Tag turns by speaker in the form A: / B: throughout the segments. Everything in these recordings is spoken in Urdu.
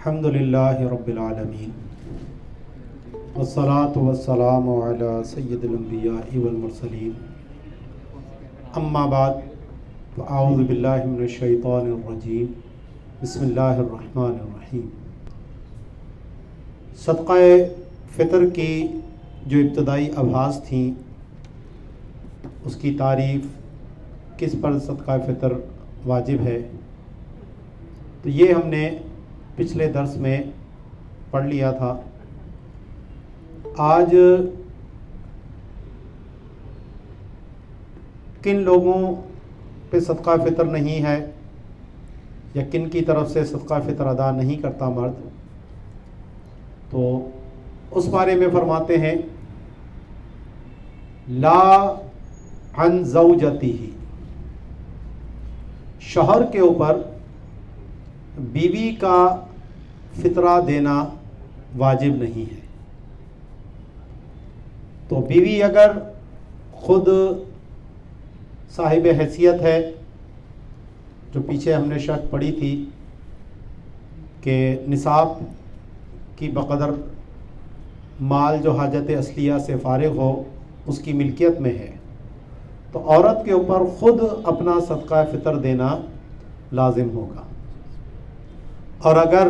A: الحمد للہ رب العالمین والصلاة والسلام علی سید الانبیاء والمرسلین اما بعد فاعوذ باللہ من الشیطان الرجیم بسم اللہ الرحمن الرحیم۔ صدقہ فطر کی جو ابتدائی ابحاث تھیں اس کی تعریف، کس پر صدقہ فطر واجب ہے، تو یہ ہم نے پچھلے درس میں پڑھ لیا تھا۔ آج کن لوگوں پہ صدقہ فطر نہیں ہے یا کن کی طرف سے صدقہ فطر ادا نہیں کرتا مرد، تو اس بارے میں فرماتے ہیں لا عن زوجتہ، شوہر کے اوپر بیوی کا فطرہ دینا واجب نہیں ہے۔ تو بیوی اگر خود صاحب حیثیت ہے، جو پیچھے ہم نے شرط پڑھی تھی کہ نصاب کی بقدر مال جو حاجت اصلیہ سے فارغ ہو اس کی ملکیت میں ہے، تو عورت کے اوپر خود اپنا صدقہ فطر دینا لازم ہوگا۔ اور اگر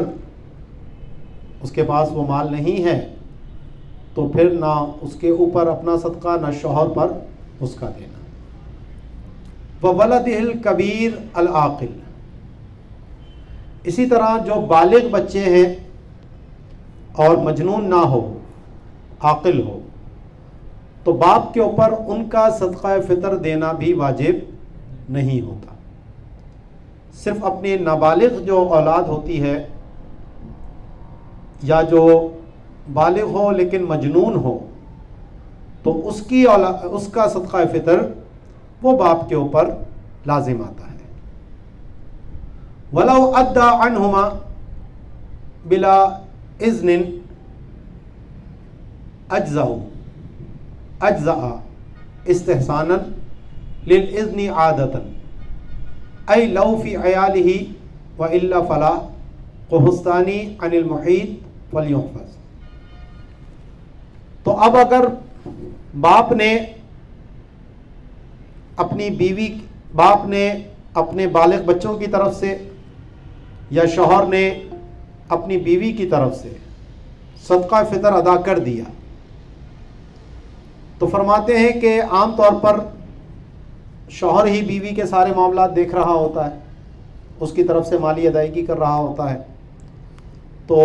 A: اس کے پاس وہ مال نہیں ہے تو پھر نہ اس کے اوپر اپنا صدقہ، نہ شوہر پر اس کا دینا۔ وَوَلَدِهِ الْكَبِيرِ الْعَاقِلِ، اسی طرح جو بالغ بچے ہیں اور مجنون نہ ہو، عاقل ہو، تو باپ کے اوپر ان کا صدقہ فطر دینا بھی واجب نہیں ہوتا۔ صرف اپنی نابالغ جو اولاد ہوتی ہے یا جو بالغ ہو لیکن مجنون ہو، تو اس کا صدقہ فطر وہ باپ کے اوپر لازم آتا ہے۔ وَلَوْ أَدَّى عَنْهُمَا بِلَا إِذْنٍ أَجْزَأَ استحسانا للإذن عادة، أي لو في عياله وإلا فلا قحستانی عن المحیط فلیحفظ۔ تو اب اگر باپ نے اپنے بالغ بچوں کی طرف سے یا شوہر نے اپنی بیوی کی طرف سے صدقہ فطر ادا کر دیا، تو فرماتے ہیں کہ عام طور پر شوہر ہی بیوی کے سارے معاملات دیکھ رہا ہوتا ہے، اس کی طرف سے مالی ادائیگی کر رہا ہوتا ہے، تو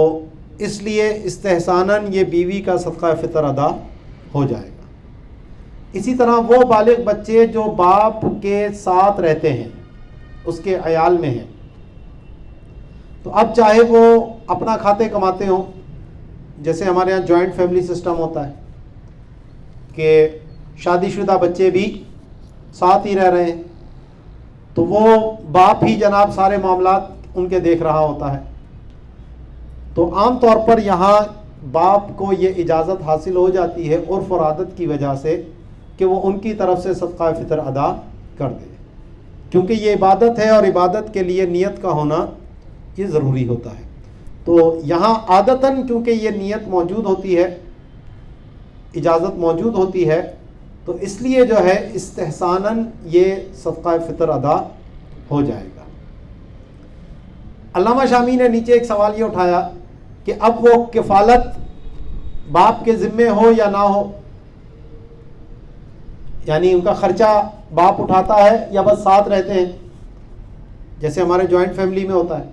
A: اس لیے استحساناً یہ بیوی کا صدقہ فطر ادا ہو جائے گا۔ اسی طرح وہ بالغ بچے جو باپ کے ساتھ رہتے ہیں، اس کے عیال میں ہیں، تو اب چاہے وہ اپنا کھاتے کماتے ہوں، جیسے ہمارے یہاں جوائنٹ فیملی سسٹم ہوتا ہے کہ شادی شدہ بچے بھی ساتھ ہی رہ رہے ہیں، تو وہ باپ ہی جناب سارے معاملات ان کے دیکھ رہا ہوتا ہے، تو عام طور پر یہاں باپ کو یہ اجازت حاصل ہو جاتی ہے عرف اور عادت کی وجہ سے کہ وہ ان کی طرف سے صدقہ فطر ادا کر دے، کیونکہ یہ عبادت ہے اور عبادت کے لیے نیت کا ہونا یہ ضروری ہوتا ہے۔ تو یہاں عادتاً کیونکہ یہ نیت موجود ہوتی ہے، اجازت موجود ہوتی ہے، تو اس لیے جو ہے استحساناً یہ صدقہ فطر ادا ہو جائے گا۔ علامہ شامی نے نیچے ایک سوال یہ اٹھایا کہ اب وہ کفالت باپ کے ذمے ہو یا نہ ہو، یعنی ان کا خرچہ باپ اٹھاتا ہے یا بس ساتھ رہتے ہیں، جیسے ہمارے جوائنٹ فیملی میں ہوتا ہے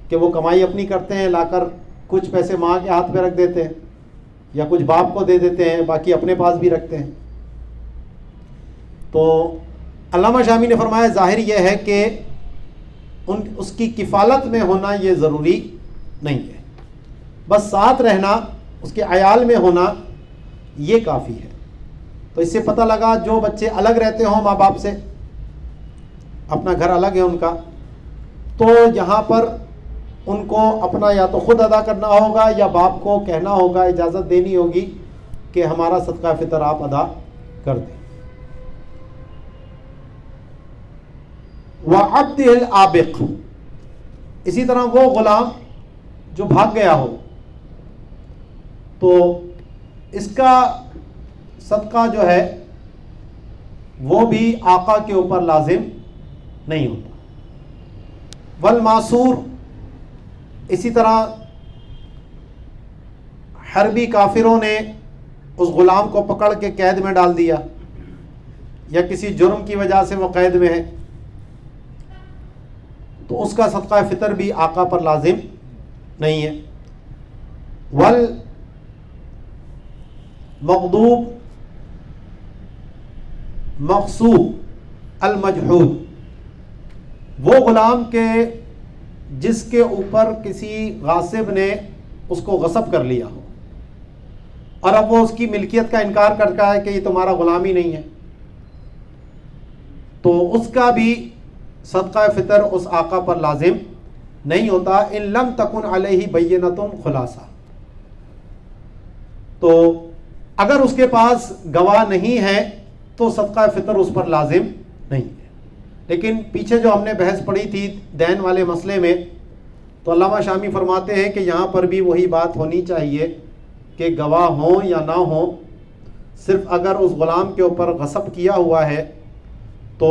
A: کہ وہ کمائی اپنی کرتے ہیں، لا کر کچھ پیسے ماں کے ہاتھ پہ رکھ دیتے ہیں یا کچھ باپ کو دے دیتے ہیں، باقی اپنے پاس بھی رکھتے ہیں۔ تو علامہ شامی نے فرمایا ظاہر یہ ہے کہ اس کی کفالت میں ہونا یہ ضروری نہیں ہے، بس ساتھ رہنا، اس کے عیال میں ہونا یہ کافی ہے۔ تو اس سے پتہ لگا جو بچے الگ رہتے ہوں ماں باپ سے، اپنا گھر الگ ہے ان کا، تو یہاں پر ان کو اپنا یا تو خود ادا کرنا ہوگا یا باپ کو کہنا ہوگا، اجازت دینی ہوگی کہ ہمارا صدقہ فطر آپ ادا کر دیں۔ وَعَبْدِهِ الْعَابِقِ، اسی طرح وہ غلام جو بھاگ گیا ہو تو اس کا صدقہ جو ہے وہ بھی آقا کے اوپر لازم نہیں ہوتا. والماسور، اسی طرح حربی کافروں نے اس غلام کو پکڑ کے قید میں ڈال دیا یا کسی جرم کی وجہ سے وہ قید میں ہے، تو اس کا صدقہ فطر بھی آقا پر لازم نہیں ہے. مغضوب مغصوب المجحود، وہ غلام کے جس کے اوپر کسی غاصب نے اس کو غصب کر لیا ہو اور اب وہ اس کی ملکیت کا انکار کرتا ہے کہ یہ تمہارا غلام ہی نہیں ہے، تو اس کا بھی صدقہ فطر اس آقا پر لازم نہیں ہوتا. ان لم تکن علیہ بینۃ خلاصہ، تو اگر اس کے پاس گواہ نہیں ہے تو صدقہ فطر اس پر لازم نہیں ہے. لیکن پیچھے جو ہم نے بحث پڑھی تھی دین والے مسئلے میں، تو علامہ شامی فرماتے ہیں کہ یہاں پر بھی وہی بات ہونی چاہیے کہ گواہ ہوں یا نہ ہوں، صرف اگر اس غلام کے اوپر غصب کیا ہوا ہے تو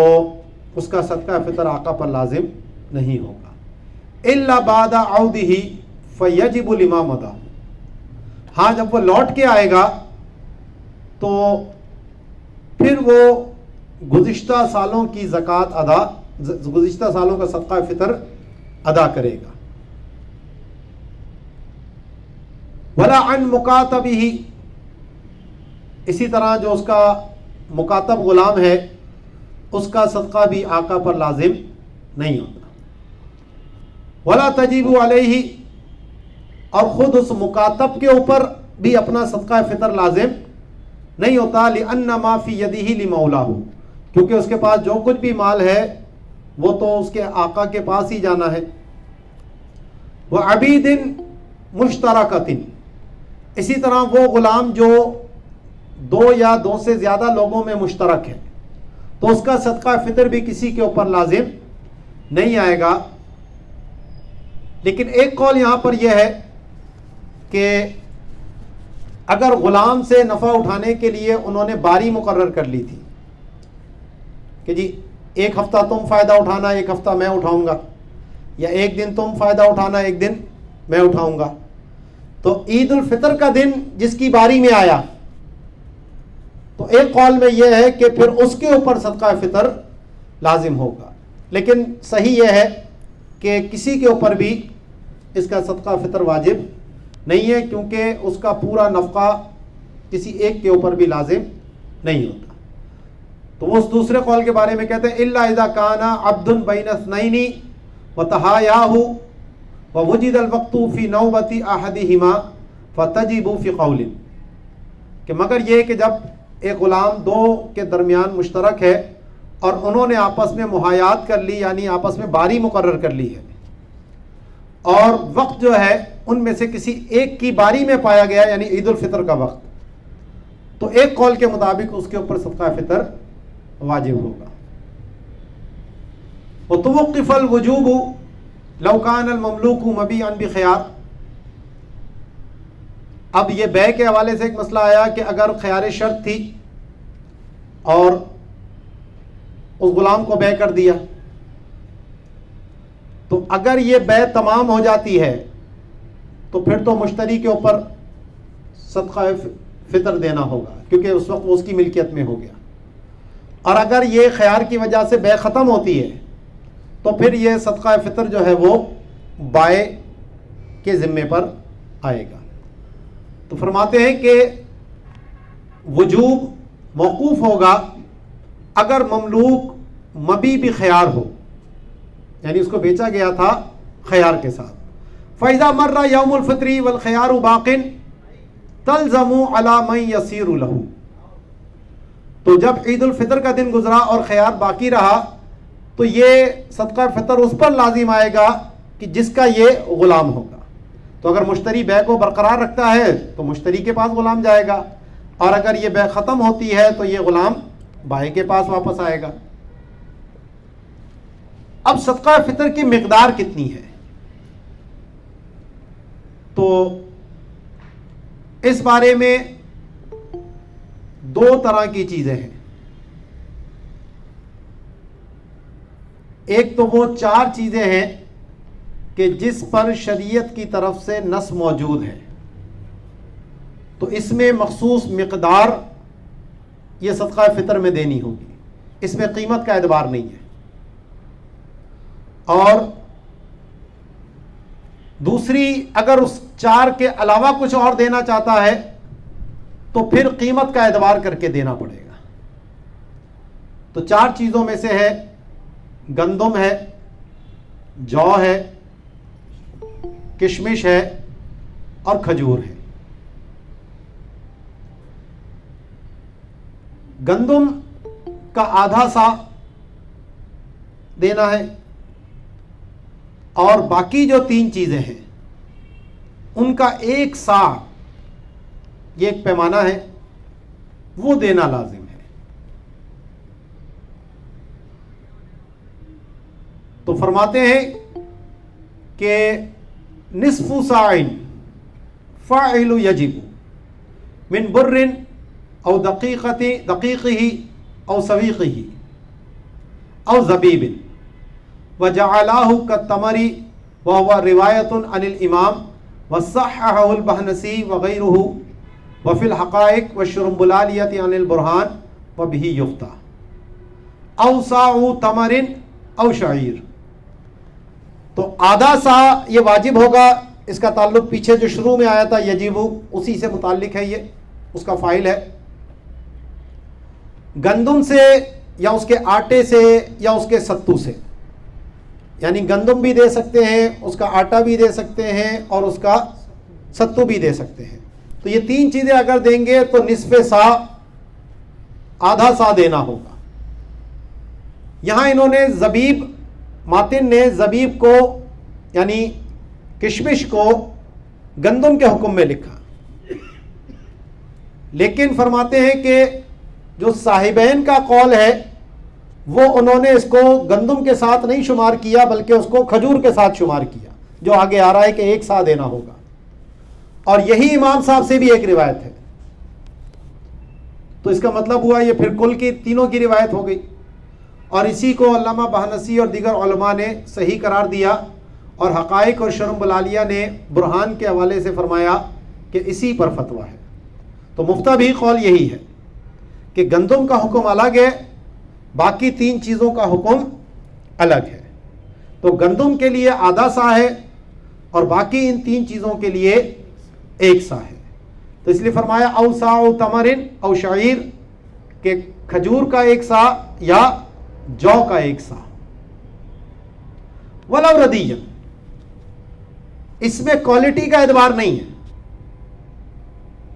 A: اس کا صدقہ فطر آقا پر لازم نہیں ہوگا. الا بعد عودہ فیجب لمن مضى، ہاں جب وہ لوٹ کے آئے گا تو پھر وہ گزشتہ سالوں کی زکوٰۃ گزشتہ سالوں کا صدقہ فطر ادا کرے گا. ولا عن مکاتبہ، اسی طرح جو اس کا مکاتب غلام ہے اس کا صدقہ بھی آقا پر لازم نہیں ہوتا. ولا تجب علیہ، اور خود اس مکاتب کے اوپر بھی اپنا صدقہ فطر لازم نہیں ہوتا. لأن ما فی یدہ لمولاہ، کیونکہ اس کے پاس جو کچھ بھی مال ہے وہ تو اس کے آقا کے پاس ہی جانا ہے. وعبید مشترکۃ، اسی طرح وہ غلام جو دو یا دو سے زیادہ لوگوں میں مشترک ہے تو اس کا صدقہ فطر بھی کسی کے اوپر لازم نہیں آئے گا. لیکن ایک قول یہاں پر یہ ہے کہ اگر غلام سے نفع اٹھانے کے لیے انہوں نے باری مقرر کر لی تھی کہ جی ایک ہفتہ تم فائدہ اٹھانا، ایک ہفتہ میں اٹھاؤں گا، یا ایک دن تم فائدہ اٹھانا، ایک دن میں اٹھاؤں گا، تو عید الفطر کا دن جس کی باری میں آیا تو ایک قول میں یہ ہے کہ پھر اس کے اوپر صدقہ فطر لازم ہوگا. لیکن صحیح یہ ہے کہ کسی کے اوپر بھی اس کا صدقہ فطر واجب نہیں ہے، کیونکہ اس کا پورا نفقہ کسی ایک کے اوپر بھی لازم نہیں ہوتا. تو وہ اس دوسرے قول کے بارے میں کہتے ہیں الا اذا کان عبد بین اثنین وتحایاہ ووجد الوقت فی نوبۃ احدہما فتجب فی قول، کہ مگر یہ کہ جب ایک غلام دو کے درمیان مشترک ہے اور انہوں نے آپس میں محایات کر لی، یعنی آپس میں باری مقرر کر لی ہے، اور وقت جو ہے ان میں سے کسی ایک کی باری میں پایا گیا یعنی عید الفطر کا وقت، تو ایک قول کے مطابق اس کے اوپر صدقہ فطر واجب ہوگا. وتوقف الوجوب لو کان المملوک مبیعا بخیار، اب یہ بے کے حوالے سے ایک مسئلہ آیا کہ اگر خیار شرط تھی اور اس غلام کو بے کر دیا تو اگر یہ بے تمام ہو جاتی ہے تو پھر تو مشتری کے اوپر صدقہ فطر دینا ہوگا کیونکہ اس وقت وہ اس کی ملکیت میں ہو گیا. اور اگر یہ خیار کی وجہ سے بے ختم ہوتی ہے تو پھر یہ صدقہ فطر جو ہے وہ بائع کے ذمے پر آئے گا. تو فرماتے ہیں کہ وجوب موقوف ہوگا اگر مملوک مبی بھی خیار ہو، یعنی اس کو بیچا گیا تھا خیار کے ساتھ. فَإِذَا مَرَّ يَوْمُ الْفِطْرِ وَالْخِيَارُ بَاقٍ تَلْزَمُ عَلَى مَنْ يَصِيرُ لَهُ، تو جب عید الفطر کا دن گزرا اور خیار باقی رہا تو یہ صدقہ فطر اس پر لازم آئے گا کہ جس کا یہ غلام ہوگا. تو اگر مشتری بے کو برقرار رکھتا ہے تو مشتری کے پاس غلام جائے گا، اور اگر یہ بے ختم ہوتی ہے تو یہ غلام بھائی کے پاس واپس آئے گا. اب صدقہ فطر کی مقدار کتنی ہے؟ تو اس بارے میں دو طرح کی چیزیں ہیں. ایک تو وہ چار چیزیں ہیں کہ جس پر شریعت کی طرف سے نص موجود ہے، تو اس میں مخصوص مقدار یہ صدقہ فطر میں دینی ہوگی، اس میں قیمت کا اعتبار نہیں ہے. اور دوسری، اگر اس چار کے علاوہ کچھ اور دینا چاہتا ہے تو پھر قیمت کا اعتبار کر کے دینا پڑے گا. تو چار چیزوں میں سے ہے گندم ہے، جو ہے، کشمش ہے اور کھجور ہے. گندم کا آدھا سا دینا ہے، اور باقی جو تین چیزیں ہیں ان کا ایک سا، یہ ایک پیمانہ ہے، وہ دینا لازم ہے. تو فرماتے ہیں کہ نصف ساعٍ فاعل یجب من بر او دقیقہ او سویقہ او زبیب وجعلاه كالتمر وهو رواية عن الإمام وصححه البهنسي وغيره وفي الحقائق والشرمبلالية عن البرهان وبه يفتى او صاع تمر او شعير. تو آدھا سا یہ واجب ہوگا. اس کا تعلق پیچھے جو شروع میں آیا تھا یجب، اسی سے متعلق ہے، یہ اس کا فاعل ہے. گندم سے یا اس کے آٹے سے یا اس کے ستو سے، یعنی گندم بھی دے سکتے ہیں، اس کا آٹا بھی دے سکتے ہیں اور اس کا ستو بھی دے سکتے ہیں. تو یہ تین چیزیں اگر دیں گے تو نصف سا، آدھا سا دینا ہوگا. یہاں انہوں نے زبیب، ماتن نے زبیب کو یعنی کشمش کو گندم کے حکم میں لکھا، لیکن فرماتے ہیں کہ جو صاحبین کا قول ہے وہ انہوں نے اس کو گندم کے ساتھ نہیں شمار کیا بلکہ اس کو کھجور کے ساتھ شمار کیا، جو آگے آ رہا ہے کہ ایک سا دینا ہوگا. اور یہی امام صاحب سے بھی ایک روایت ہے. تو اس کا مطلب ہوا یہ پھر کل کی تینوں کی روایت ہو گئی، اور اسی کو علامہ بہنسی اور دیگر علماء نے صحیح قرار دیا، اور حقائق اور شرم بلالیہ نے برہان کے حوالے سے فرمایا کہ اسی پر فتویٰ ہے. تو مفتبی قول یہی ہے کہ گندم کا حکم الگ ہے، باقی تین چیزوں کا حکم الگ ہے. تو گندم کے لیے آدھا سا ہے اور باقی ان تین چیزوں کے لیے ایک سا ہے. تو اس لیے فرمایا او سا او تمرن او شعیر، کہ کھجور کا ایک سا یا جو کا ایک سا. ولو ردیہ، اس میں کوالٹی کا اعتبار نہیں ہے،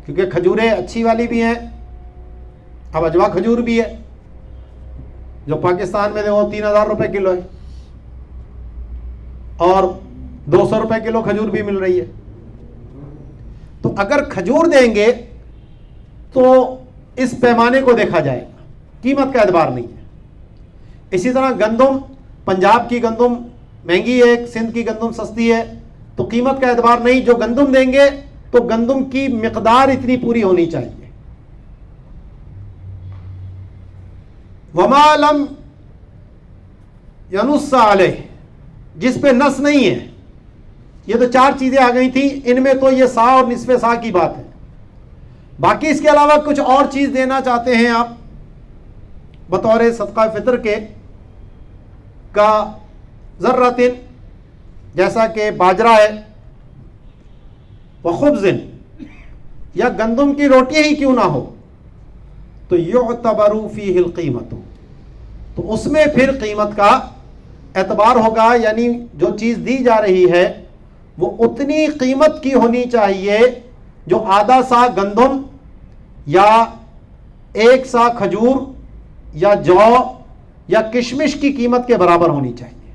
A: کیونکہ کھجوریں اچھی والی بھی ہیں. اب اجوا کھجور بھی ہے جو پاکستان میں وہ 3000 روپے کلو ہے، اور 200 روپے کلو کھجور بھی مل رہی ہے. تو اگر کھجور دیں گے تو اس پیمانے کو دیکھا جائے گا، قیمت کا اعتبار نہیں ہے. اسی طرح گندم، پنجاب کی گندم مہنگی ہے، سندھ کی گندم سستی ہے، تو قیمت کا اعتبار نہیں. جو گندم دیں گے تو گندم کی مقدار اتنی پوری ہونی چاہیے. وما لم ینص علیہ، جس پہ نص نہیں ہے. یہ تو چار چیزیں آ گئی تھیں، ان میں تو یہ سا اور نصف سا کی بات ہے. باقی اس کے علاوہ کچھ اور چیز دینا چاہتے ہیں آپ بطور صدقہ فطر کے، کا ذرۃ، جیسا کہ باجرہ ہے، وخبز، یا گندم کی روٹی ہی کیوں نہ ہو، تو یعتبر فیہ القیمت، تو اس میں پھر قیمت کا اعتبار ہوگا. یعنی جو چیز دی جا رہی ہے وہ اتنی قیمت کی ہونی چاہیے جو آدھا سا گندم یا ایک سا کھجور یا جو یا کشمش کی قیمت کے برابر ہونی چاہیے.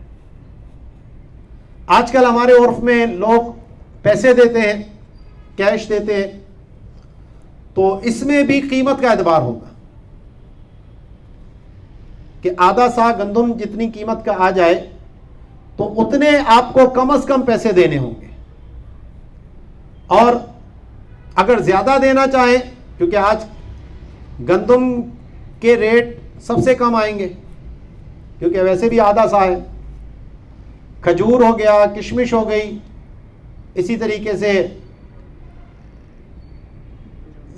A: آج کل ہمارے عرف میں لوگ پیسے دیتے ہیں، کیش دیتے ہیں، تو اس میں بھی قیمت کا اعتبار ہوگا کہ آدھا سا گندم جتنی قیمت کا آ جائے تو اتنے آپ کو کم از کم پیسے دینے ہوں گے. اور اگر زیادہ دینا چاہیں، کیونکہ آج گندم کے ریٹ سب سے کم آئیں گے کیونکہ ویسے بھی آدھا سا ہے، کھجور ہو گیا، کشمش ہو گئی، اسی طریقے سے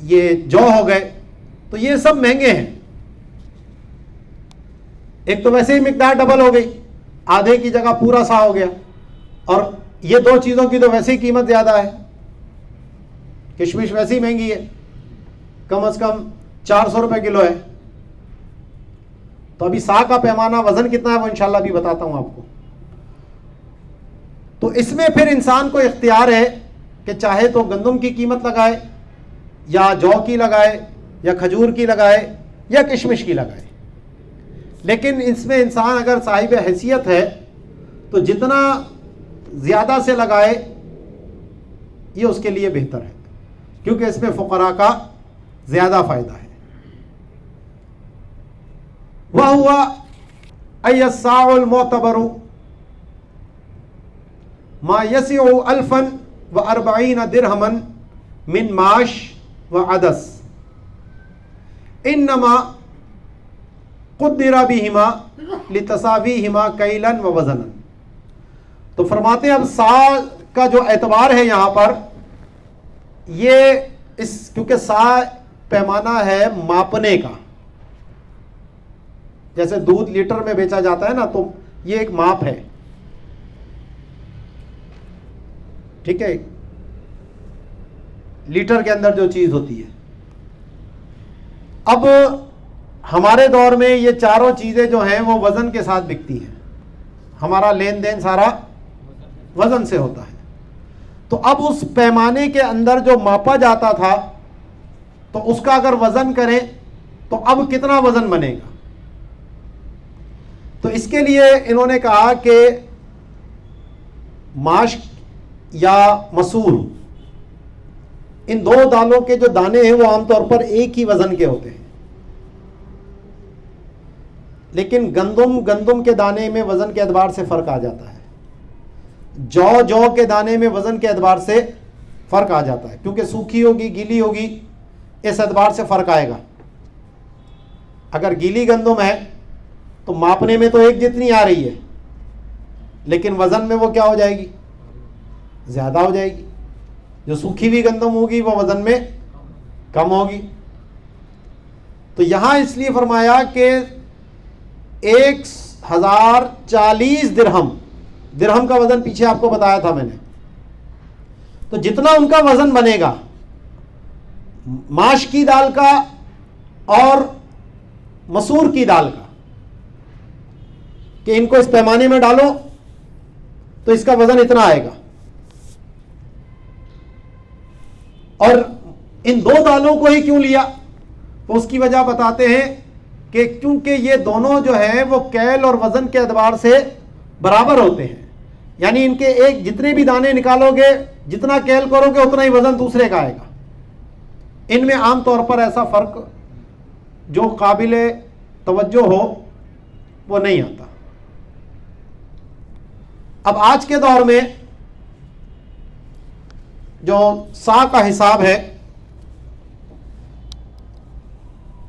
A: یہ جو ہو گئے، تو یہ سب مہنگے ہیں. ایک تو ویسے ہی مقدار ڈبل ہو گئی، آدھے کی جگہ پورا سا ہو گیا، اور یہ دو چیزوں کی تو ویسے ہی قیمت زیادہ ہے. کشمش ویسے ہی مہنگی ہے، کم از کم 400 روپے کلو ہے. تو ابھی سا کا پیمانہ وزن کتنا ہے وہ انشاءاللہ بھی بتاتا ہوں آپ کو. تو اس میں پھر انسان کو اختیار ہے کہ چاہے تو گندم کی قیمت لگائے، یا جو کی لگائے، یا کھجور کی لگائے، یا کشمش کی لگائے. لیکن اس میں انسان اگر صاحب حیثیت ہے تو جتنا زیادہ سے لگائے یہ اس کے لیے بہتر ہے، کیونکہ اس میں فقراء کا زیادہ فائدہ ہے. وَهُوَ أَيَّ السَّاعُ الْمُعْتَبَرُ مَا يَسِعُ 1040 دِرْهَمًا مِنْ مَعَاشٍ وَعَدَسٍ إِنَّمَا قُدِّرَ بِهِمَا لِتَسَاوِيهِمَا كَيْلًا وَوَزْنًا. تو فرماتے ہیں اب سا کا جو اعتبار ہے یہاں پر، یہ کیونکہ سا پیمانہ ہے ماپنے کا، جیسے دودھ لیٹر میں بیچا جاتا ہے نا، تو یہ ایک ماپ ہے. ٹھیک ہے، لیٹر کے اندر جو چیز ہوتی ہے. اب ہمارے دور میں یہ چاروں چیزیں جو ہیں وہ وزن کے ساتھ بکتی ہیں، ہمارا لین دین سارا وزن سے ہوتا ہے. تو اب اس پیمانے کے اندر جو ماپا جاتا تھا تو اس کا اگر وزن کریں تو اب کتنا وزن بنے گا. تو اس کے لیے انہوں نے کہا کہ ماش یا مسور، ان دو دالوں کے جو دانے ہیں وہ عام طور پر ایک ہی وزن کے ہوتے ہیں، لیکن گندم کے دانے میں وزن کے اعتبار سے فرق آ جاتا ہے، جو کے دانے میں وزن کے اعتبار سے فرق آ جاتا ہے، کیونکہ سوکھی ہوگی گیلی ہوگی اس اعتبار سے فرق آئے گا. اگر گیلی گندم ہے تو ماپنے میں تو ایک جتنی آ رہی ہے، لیکن وزن میں وہ کیا ہو جائے گی، زیادہ ہو جائے گی. جو سوکھی ہوئی گندم ہوگی وہ وزن میں کم ہوگی. تو یہاں اس لیے فرمایا کہ 1040 درہم کا وزن پیچھے آپ کو بتایا تھا میں نے. تو جتنا ان کا وزن بنے گا ماش کی دال کا اور مسور کی دال کا، کہ ان کو اس پیمانے میں ڈالو تو اس کا وزن اتنا آئے گا. اور ان دو دالوں کو ہی کیوں لیا، تو اس کی وجہ بتاتے ہیں کہ کیونکہ یہ دونوں جو ہیں وہ کیل اور وزن کے اعتبار سے برابر ہوتے ہیں. یعنی ان کے ایک جتنے بھی دانے نکالو گے، جتنا کیل کرو گے اتنا ہی وزن دوسرے کا آئے گا. ان میں عام طور پر ایسا فرق جو قابل توجہ ہو وہ نہیں آتا. اب آج کے دور میں جو سا کا حساب ہے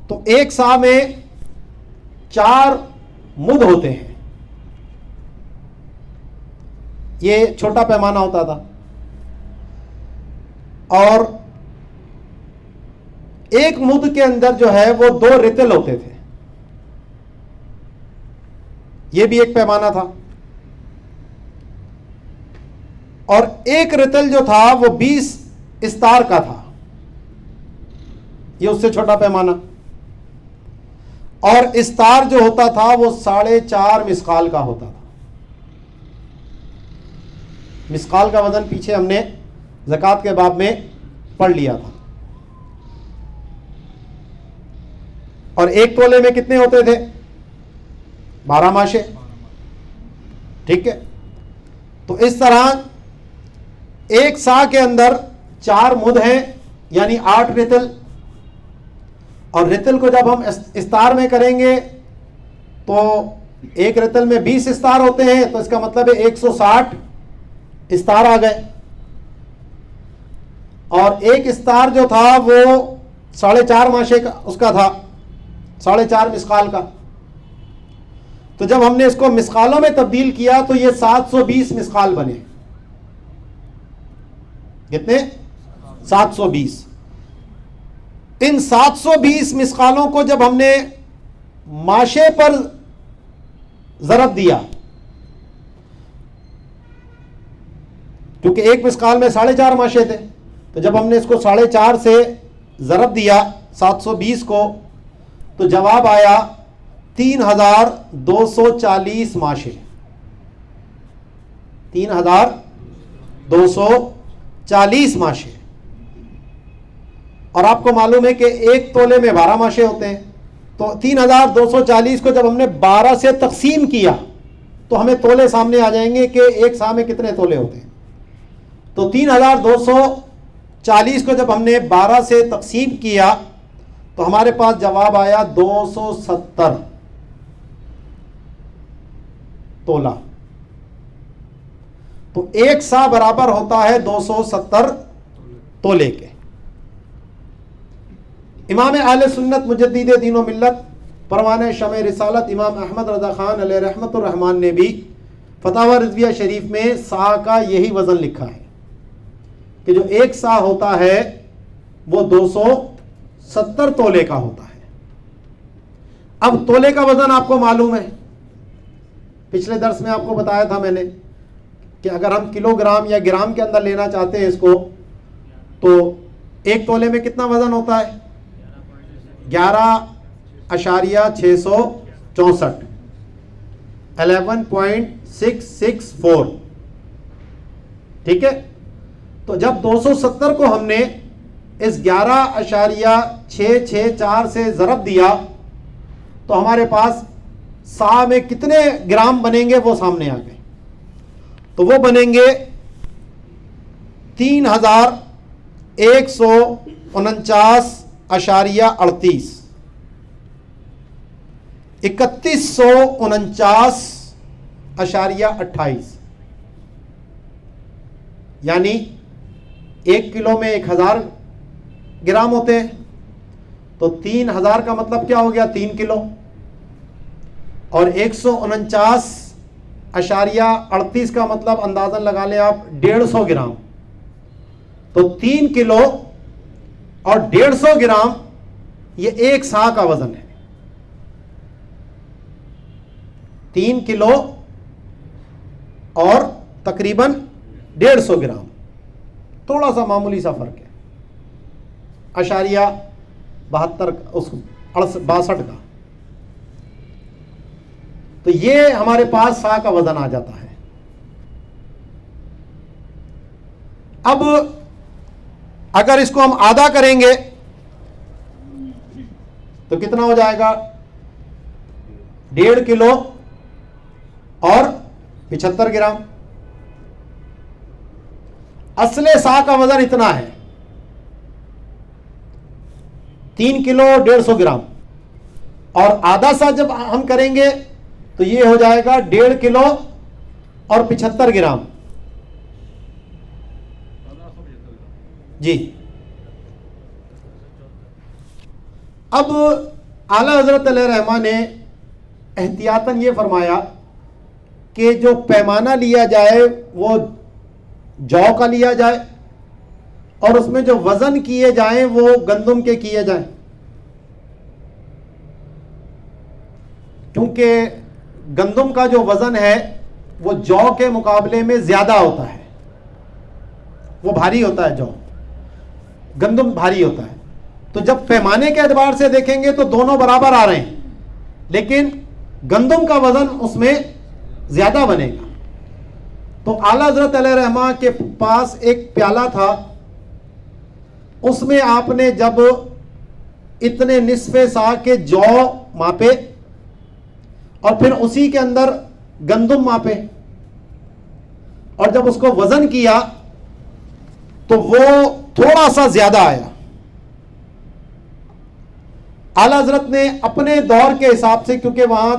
A: تو ایک سا میں 4 مد ہوتے ہیں. یہ چھوٹا پیمانہ ہوتا تھا، اور ایک مد کے اندر جو ہے وہ 2 رتل ہوتے تھے. یہ بھی ایک پیمانہ تھا، اور ایک رتل جو تھا وہ 20 استار کا تھا، یہ اس سے چھوٹا پیمانہ. اور استار جو ہوتا تھا وہ 4.5 مسقال کا ہوتا تھا. مسقال کا وزن پیچھے ہم نے زکوٰۃ کے باب میں پڑھ لیا تھا. اور ایک تولے میں کتنے ہوتے تھے؟ 12 ماشے. ٹھیک ہے، تو اس طرح ایک سا کے اندر 4 مد ہیں، یعنی 8 رتل. اور رتل کو جب ہم استار میں کریں گے تو ایک رتل میں 20 استار ہوتے ہیں، تو اس کا مطلب ہے 160 استار آ گئے. اور ایک استار جو تھا وہ 4.5 ماشے کا اس کا تھا، 4.5 مسقال کا. تو جب ہم نے اس کو مسقالوں میں تبدیل کیا تو یہ 720 مسقال بنے. کتنے؟ 720. ان 720 مسقالوں کو جب ہم نے ماشے پر ضرب دیا، کیونکہ ایک مسقال میں 4.5 ماشے تھے، تو جب ہم نے اس کو 4.5 سے ضرب دیا 720 کو، تو جواب آیا 3240 ماشے. 3240 ماشے. اور آپ کو معلوم ہے کہ ایک تولے میں 12 ماشے ہوتے ہیں، تو 3240 کو جب ہم نے 12 سے تقسیم کیا تو ہمیں تولے سامنے آ جائیں گے کہ ایک سا میں کتنے تولے ہوتے ہیں. تو 3240 کو جب ہم نے 12 سے تقسیم کیا تو ہمارے پاس جواب آیا 270 تولا. تو ایک سا برابر ہوتا ہے 270 تولے کے. امام اہل سنت مجدد دین و ملت پروانہ شمع رسالت امام احمد رضا خان علیہ رحمت الرحمان نے بھی فتاوی رضویہ شریف میں سا کا یہی وزن لکھا ہے کہ جو ایک سا ہوتا ہے وہ 270 تولے کا ہوتا ہے. اب تولے کا وزن آپ کو معلوم ہے، پچھلے درس میں آپ کو بتایا تھا میں نے کہ اگر ہم کلو گرام یا گرام کے اندر لینا چاہتے ہیں اس کو، تو ایک تولے میں کتنا وزن ہوتا ہے؟ 11.664 11.664. ٹھیک ہے. تو جب 270 کو ہم نے اس 11.664 سے ضرب دیا تو ہمارے پاس سا میں کتنے گرام بنیں گے وہ سامنے آ گئے. تو وہ بنیں گے 3149.38 3149.28. یعنی ایک کلو میں 1000 گرام ہوتے ہیں، تو 3000 کا مطلب کیا ہو گیا؟ 3 کلو. اور 149.38 کا مطلب اندازن لگا لیں آپ 150 گرام. تو 3 کلو اور 150 گرام یہ ایک سا کا وزن ہے. 3 کلو اور تقریباً 150 گرام، تھوڑا سا معمولی سا فرق ہے، 0.72 کا. تو یہ ہمارے پاس سا کا وزن آ جاتا ہے. اب اگر اس کو ہم آدھا کریں گے تو کتنا ہو جائے گا؟ 1.5 کلو اور 75 گرام. اصل سا کا وزن اتنا ہے 3 کلو 150 گرام، اور آدھا سا جب ہم کریں گے تو یہ ہو جائے گا 1.5 کلو اور 75 گرام. جی. اب اعلی حضرت علیہ رحمہ نے احتیاطاً یہ فرمایا کہ جو پیمانہ لیا جائے وہ جو کا لیا جائے، اور اس میں جو وزن کیے جائیں وہ گندم کے کیے جائیں، کیونکہ گندم کا جو وزن ہے وہ جو کے مقابلے میں زیادہ ہوتا ہے، وہ بھاری ہوتا ہے، جو گندم بھاری ہوتا ہے. تو جب پیمانے کے اعتبار سے دیکھیں گے تو دونوں برابر آ رہے ہیں، لیکن گندم کا وزن اس میں زیادہ بنے گا. تو اعلیٰ حضرت علیہ رحمہ کے پاس ایک پیالہ تھا، اس میں آپ نے جب اتنے نصف سا کے جو ماپے اور پھر اسی کے اندر گندم ماپے، اور جب اس کو وزن کیا تو وہ تھوڑا سا زیادہ آیا. اعلیٰ حضرت نے اپنے دور کے حساب سے، کیونکہ وہاں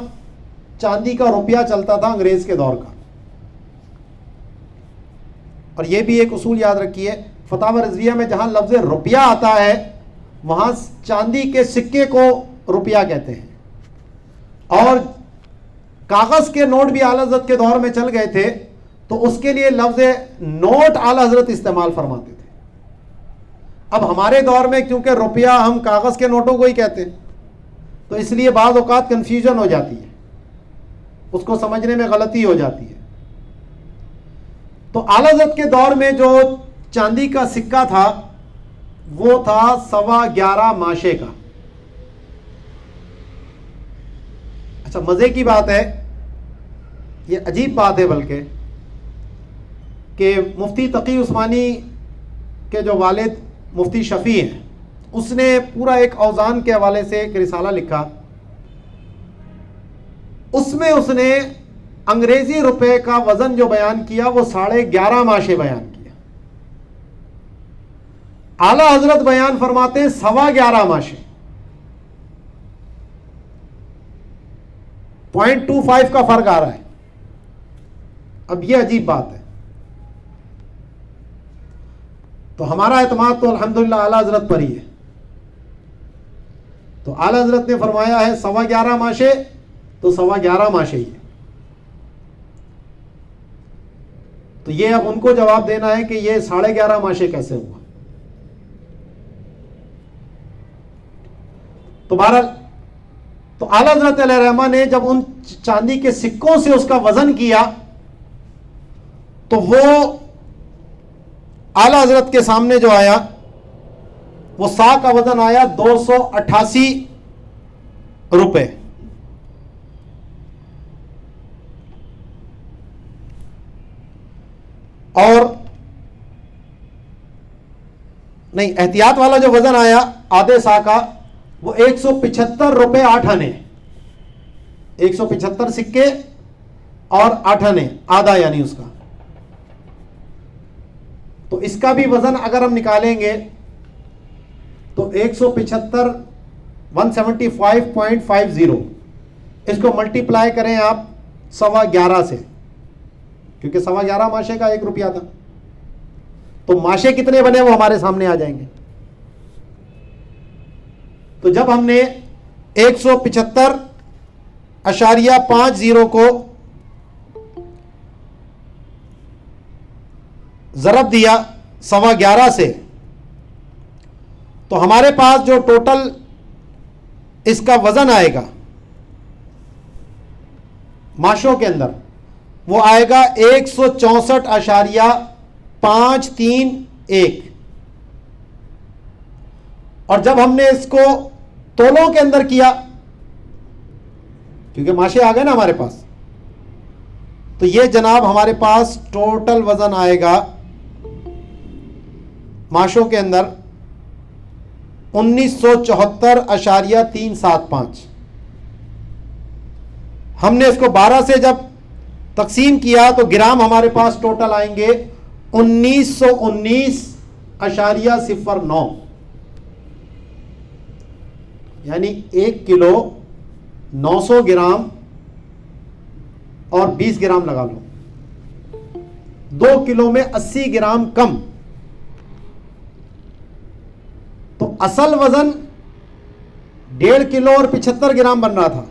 A: چاندی کا روپیہ چلتا تھا انگریز کے دور کا، اور یہ بھی ایک اصول یاد رکھیے، فتاوی رضویہ میں جہاں لفظ روپیہ آتا ہے وہاں چاندی کے سکے کو روپیہ کہتے ہیں، اور کاغذ کے نوٹ بھی اعلیٰ حضرت کے دور میں چل گئے تھے تو اس کے لیے لفظ نوٹ اعلیٰ حضرت استعمال فرماتے تھے۔ اب ہمارے دور میں کیونکہ روپیہ ہم کاغذ کے نوٹوں کو ہی کہتے ہیں تو اس لیے بعض اوقات کنفیوژن ہو جاتی ہے، اس کو سمجھنے میں غلطی ہو جاتی ہے۔ تو اعلیٰ حضرت کے دور میں جو چاندی کا سکہ تھا وہ تھا 11.25 ماشے کا۔ اچھا مزے کی بات ہے، یہ عجیب بات ہے بلکہ، کہ مفتی تقی عثمانی کے جو والد مفتی شفیع ہیں اس نے پورا ایک اوزان کے حوالے سے ایک رسالہ لکھا، اس میں اس نے انگریزی روپے کا وزن جو بیان کیا وہ 11.5 ماشے بیان کیا۔ اعلیٰ حضرت بیان فرماتے ہیں 11.25 ماشے، 0.25 کا فرق آ رہا ہے۔ اب یہ عجیب بات ہے، تو ہمارا اعتماد تو الحمدللہ اعلیٰ حضرت پر ہی ہے۔ تو اعلیٰ حضرت نے فرمایا ہے 11.25 ماشے تو 11.25 ماشے ہی ہے۔ تو یہ اب ان کو جواب دینا ہے کہ یہ 11.5 ماشے کیسے ہوا۔ تو بہرحال تو اعلیٰ حضرت علیہ رحمہ نے جب ان چاندی کے سکوں سے اس کا وزن کیا تو وہ اعلیٰ حضرت کے سامنے جو آیا وہ سا کا وزن آیا 288 روپے۔ اور نہیں، احتیاط والا جو وزن آیا آدھے سا کا وہ 175 روپے 8 آنے، 175 سکے اور 8 آنے، آدھا یعنی اس کا۔ تو اس کا بھی وزن اگر ہم نکالیں گے تو 175 175.50، اس کو ملٹی پلائی کریں آپ 11.25 سے، کیونکہ 11.25 ماشے کا 1 روپیہ تھا، تو ماشے کتنے بنے وہ ہمارے سامنے آ جائیں گے۔ تو جب ہم نے 175.50 کو ضرب دیا 11.25 سے تو ہمارے پاس جو ٹوٹل اس کا وزن آئے گا ماشوں کے اندر وہ آئے گا 164.531۔ اور جب ہم نے اس کو تولوں کے اندر کیا، کیونکہ ماشے آ گئے نا ہمارے پاس، تو یہ جناب ہمارے پاس ٹوٹل وزن آئے گا ماشوں کے اندر 1974.375۔ ہم نے اس کو 12 سے جب تقسیم کیا تو گرام ہمارے پاس ٹوٹل آئیں گے 1919.09، یعنی 1 کلو 900 گرام اور 20 گرام لگا لو، 2 کلو میں 80 گرام کم۔ تو اصل وزن 1.5 کلو اور 75 گرام بن رہا تھا،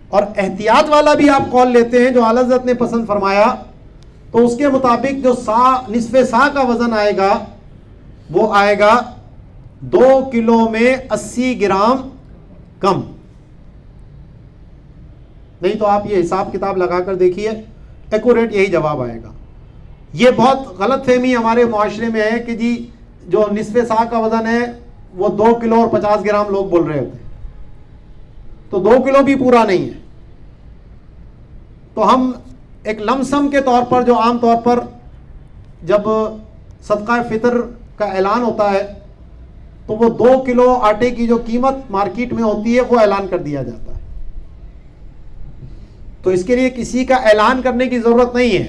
A: اور احتیاط والا بھی آپ قول لیتے ہیں جو اعلیٰ حضرت نے پسند فرمایا، تو اس کے مطابق جو نصف سا کا وزن آئے گا وہ آئے گا 2 کلو میں 80 گرام کم۔ نہیں تو آپ یہ حساب کتاب لگا کر دیکھیے، ایکوریٹ یہی جواب آئے گا۔ یہ بہت غلط فہمی ہمارے معاشرے میں ہے کہ جی جو نصف سا کا وزن ہے وہ 2 کلو اور 50 گرام لوگ بول رہے ہوتے ہیں، تو 2 کلو بھی پورا نہیں ہے۔ تو ہم ایک لمسم کے طور پر جو عام طور پر جب صدقہ فطر کا اعلان ہوتا ہے تو وہ 2 کلو آٹے کی جو قیمت مارکیٹ میں ہوتی ہے وہ اعلان کر دیا جاتا ہے۔ تو اس کے لیے کسی کا اعلان کرنے کی ضرورت نہیں ہے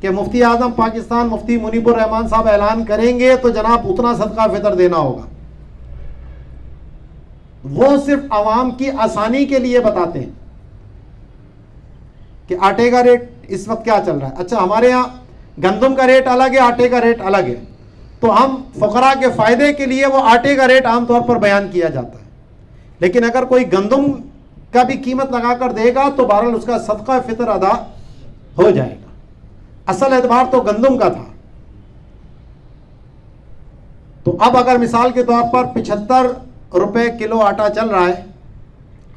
A: کہ مفتی اعظم پاکستان مفتی منیب الرحمان صاحب اعلان کریں گے تو جناب اتنا صدقہ فطر دینا ہوگا۔ وہ صرف عوام کی آسانی کے لیے بتاتے ہیں کہ آٹے کا ریٹ اس وقت کیا چل رہا ہے۔ اچھا ہمارے ہاں گندم کا ریٹ الگ ہے, آٹے کا ریٹ الگ ہے. تو ہم فقراء کے فائدے کے لیے وہ آٹے کا ریٹ عام طور پر بیان کیا جاتا ہے. لیکن اگر کوئی گندم کا بھی قیمت لگا کر دے گا تو بہرحال اس کا صدقہ فطر ادا ہو جائے گا. اصل اعتبار تو گندم کا تھا. تو اب اگر مثال کے طور پر 75 روپے کلو آٹا چل رہا ہے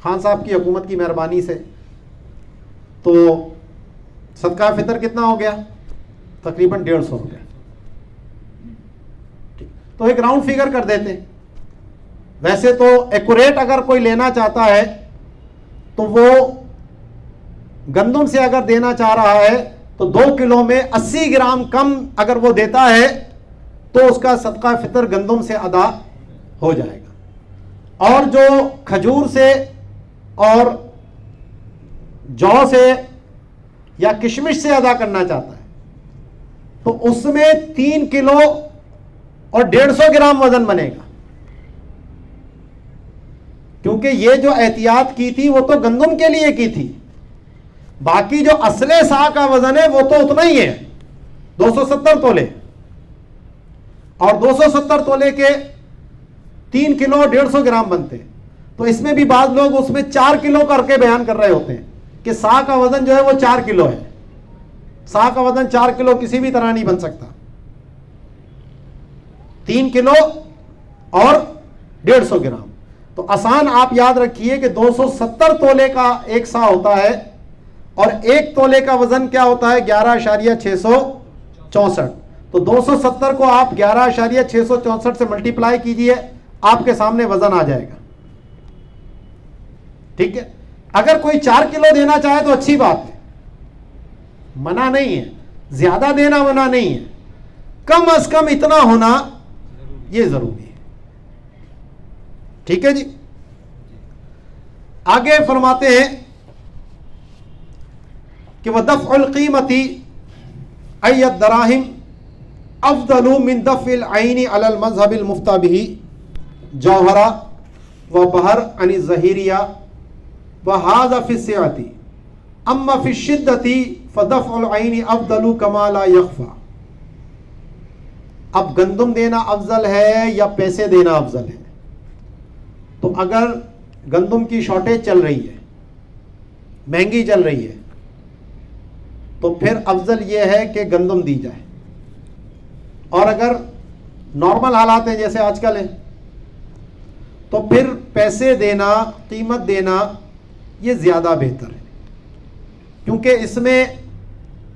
A: خان صاحب کی حکومت کی مہربانی سے, تو صدقہ فطر کتنا ہو گیا؟ تقریباً 150 روپے. تو ایک راؤنڈ فگر کر دیتے. ویسے تو ایکوریٹ اگر کوئی لینا چاہتا ہے تو وہ گندم سے اگر دینا چاہ رہا ہے تو 2 کلو میں 80 گرام کم اگر وہ دیتا ہے تو اس کا صدقہ فطر گندم سے ادا ہو جائے گا. اور جو کھجور سے اور جو سے یا کشمش سے ادا کرنا چاہتا ہے تو اس میں 3 کلو اور 150 گرام وزن بنے گا. کیونکہ یہ جو احتیاط کی تھی وہ تو گندم کے لیے کی تھی, باقی جو اصل سا کا وزن ہے وہ تو اتنا ہی ہے, 270 تولے. اور 270 تولے کے 3 کلو 150 گرام بنتے. تو اس میں بھی بعض لوگ اس میں 4 کلو کر کے بیان کر رہے ہوتے ہیں کہ سا کا وزن جو ہے وہ 4 کلو ہے. سا کا وزن 4 کلو کسی بھی طرح نہیں بن سکتا. 3 کلو اور 150 گرام. تو آسان آپ یاد رکھیے کہ 270 تولے کا ایک سا ہوتا ہے اور 1 تولے کا وزن کیا ہوتا ہے؟ 11.664. تو 270 کو آپ 11.664 سے ملٹیپلائی کیجئے, آپ کے سامنے وزن آ جائے گا. ٹھیک ہے. اگر کوئی 4 کلو دینا چاہے تو اچھی بات ہے, منع نہیں ہے, زیادہ دینا منع نہیں ہے, کم از کم اتنا ہونا یہ ضروری ہے. ٹھیک ہے جی. آگے فرماتے ہیں کہ وَدَفْعُ الْقِيمَةِ أَيَّ الدَّرَاهِمْ أَفْضَلُ مِنْ دَفْعِ الْعَيْنِ عَلَى الْمَذْهَبِ الْمُفْتَى بِهِ جَوْهَرَ وَبَهَرْ عَنِ الظَّهِيرِيَّةِ وَهَذَا فِي السِّعَةِ أَمَّا فِي الشِّدَّةِ فَدَفْعُ الْعَيْنِ أَفْضَلُ كَمَا لَا يَخْفَى. اب گندم دینا افضل ہے یا پیسے دینا افضل ہے؟ تو اگر گندم کی شارٹیج چل رہی ہے, مہنگی چل رہی ہے, تو پھر افضل یہ ہے کہ گندم دی جائے. اور اگر نارمل حالات ہیں جیسے آج کل ہیں تو پھر پیسے دینا, قیمت دینا یہ زیادہ بہتر ہے, کیونکہ اس میں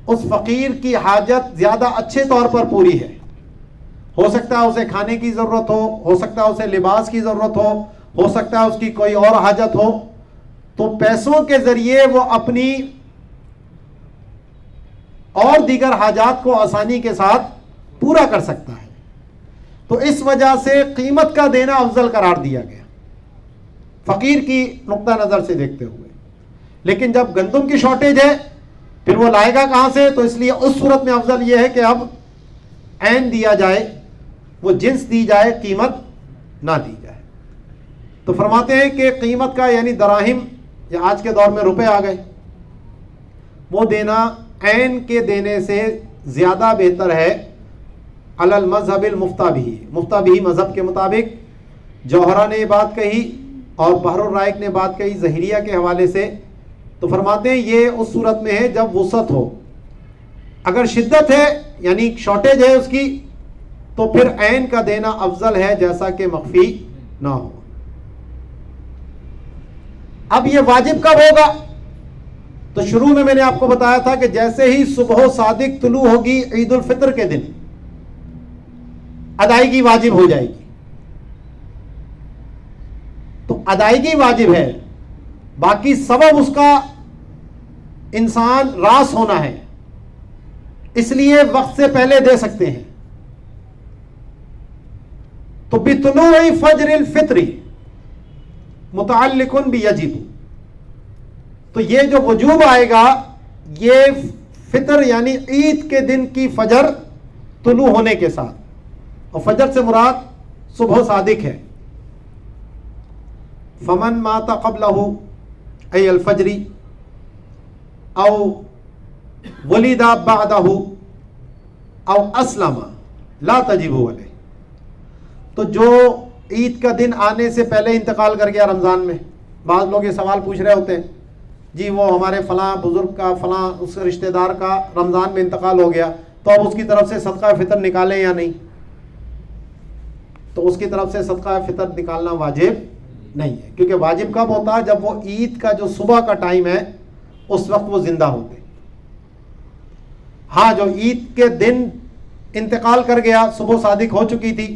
A: اس فقیر کی حاجت زیادہ اچھے طور پر پوری ہے. ہو سکتا ہے اسے کھانے کی ضرورت ہو سکتا ہے اسے لباس کی ضرورت ہو سکتا ہے اس کی کوئی اور حاجت ہو. تو پیسوں کے ذریعے وہ اپنی اور دیگر حاجات کو آسانی کے ساتھ پورا کر سکتا ہے. تو اس وجہ سے قیمت کا دینا افضل قرار دیا گیا فقیر کی نقطہ نظر سے دیکھتے ہوئے. لیکن جب گندم کی شارٹیج ہے پھر وہ لائے گا کہاں سے؟ تو اس لیے اس صورت میں افضل یہ ہے کہ اب عین دیا جائے, وہ جنس دی جائے, قیمت نہ دی جائے. تو فرماتے ہیں کہ قیمت کا یعنی دراہم یا آج کے دور میں روپے آ گئے, وہ دینا عین کے دینے سے زیادہ بہتر ہے علی المذہب المفتى به, مفتى به مذہب کے مطابق. جوہرہ نے یہ بات کہی اور بحر الرائق نے بات کہی ظہیریہ کے حوالے سے. تو فرماتے ہیں یہ اس صورت میں ہے جب وسعت ہو. اگر شدت ہے یعنی شارٹیج ہے اس کی تو پھر عین کا دینا افضل ہے جیسا کہ مخفی نہ ہو. اب یہ واجب کب ہوگا؟ تو شروع میں نے آپ کو بتایا تھا کہ جیسے ہی صبح صادق طلوع ہوگی عید الفطر کے دن ادائیگی واجب ہو جائے گی. تو ادائیگی واجب ہے, باقی سبب اس کا انسان راس ہونا ہے, اس لیے وقت سے پہلے دے سکتے ہیں. تو بطلوع فجر الفطر متعلق بیجب, تو یہ جو وجوب آئے گا یہ فطر یعنی عید کے دن کی فجر طلوع ہونے کے ساتھ, اور فجر سے مراد صبح صادق ہے. فمن مات قبلہ ای الفجر او ولد بعدہ او اسلم لا تجب علیہ. تو جو عید کا دن آنے سے پہلے انتقال کر گیا رمضان میں، بعض لوگ یہ سوال پوچھ رہے ہوتے ہیں جی وہ ہمارے فلاں بزرگ کا فلاں اس رشتہ دار کا رمضان میں انتقال ہو گیا تو اب اس کی طرف سے صدقہ فطر نکالیں یا نہیں؟ تو اس کی طرف سے صدقہ فطر نکالنا واجب نہیں ہے، کیونکہ واجب کب ہوتا ہے؟ جب وہ عید کا جو صبح کا ٹائم ہے اس وقت وہ زندہ ہوتے. ہاں جو عید کے دن انتقال کر گیا، صبح صادق ہو چکی تھی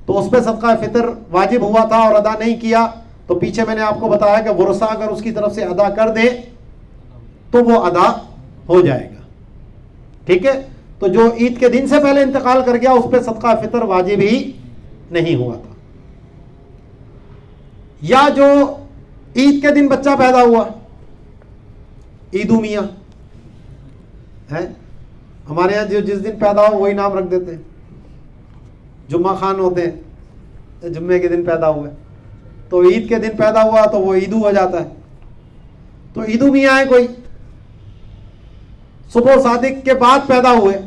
A: تو اس پہ صدقہ فطر واجب ہوا تھا اور ادا نہیں کیا، تو پیچھے میں نے آپ کو بتایا کہ ورثہ اگر اس کی طرف سے ادا کر دے تو وہ ادا ہو جائے گا. ٹھیک ہے، تو جو عید کے دن سے پہلے انتقال کر گیا اس پہ صدقہ فطر واجب ہی نہیں ہوا تھا. یا جو عید کے دن بچہ پیدا ہوا، عیدو میاں ہے ہمارے یہاں، جو جس دن پیدا ہو وہی نام رکھ دیتے ہیں. جمعہ خان ہوتے ہیں، جمعے کے دن پیدا ہوئے تو عید کے دن پیدا ہوا تو وہ عیدو ہو جاتا ہے. تو عیدو میاں ہے کوئی، صبح صادق کے بعد پیدا ہوئے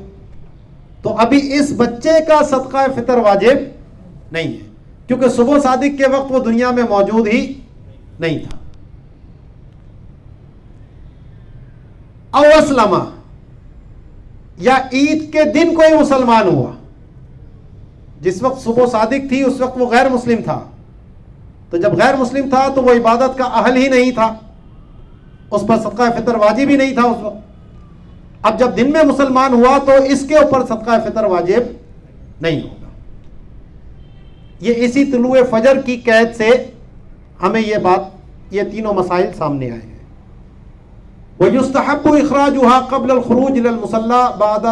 A: تو ابھی اس بچے کا صدقہ فطر واجب نہیں ہے، کیونکہ صبح صادق کے وقت وہ دنیا میں موجود ہی نہیں تھا. او اسلم، یا عید کے دن کوئی مسلمان ہوا، جس وقت صبح صادق تھی اس وقت وہ غیر مسلم تھا، تو جب غیر مسلم تھا تو وہ عبادت کا اہل ہی نہیں تھا، اس پر صدقہ فطر واجب ہی نہیں تھا اس وقت. اب جب دن میں مسلمان ہوا تو اس کے اوپر صدقہ فطر واجب نہیں ہوگا. یہ اسی طلوع فجر کی قید سے ہمیں یہ تینوں مسائل سامنے آئے ہیں. وَيُسْتَحَبُّ إِخْرَاجُهَا قَبْلَ الْخُرُوجِ إِلَى الْمُصَلَّى بَعْدَ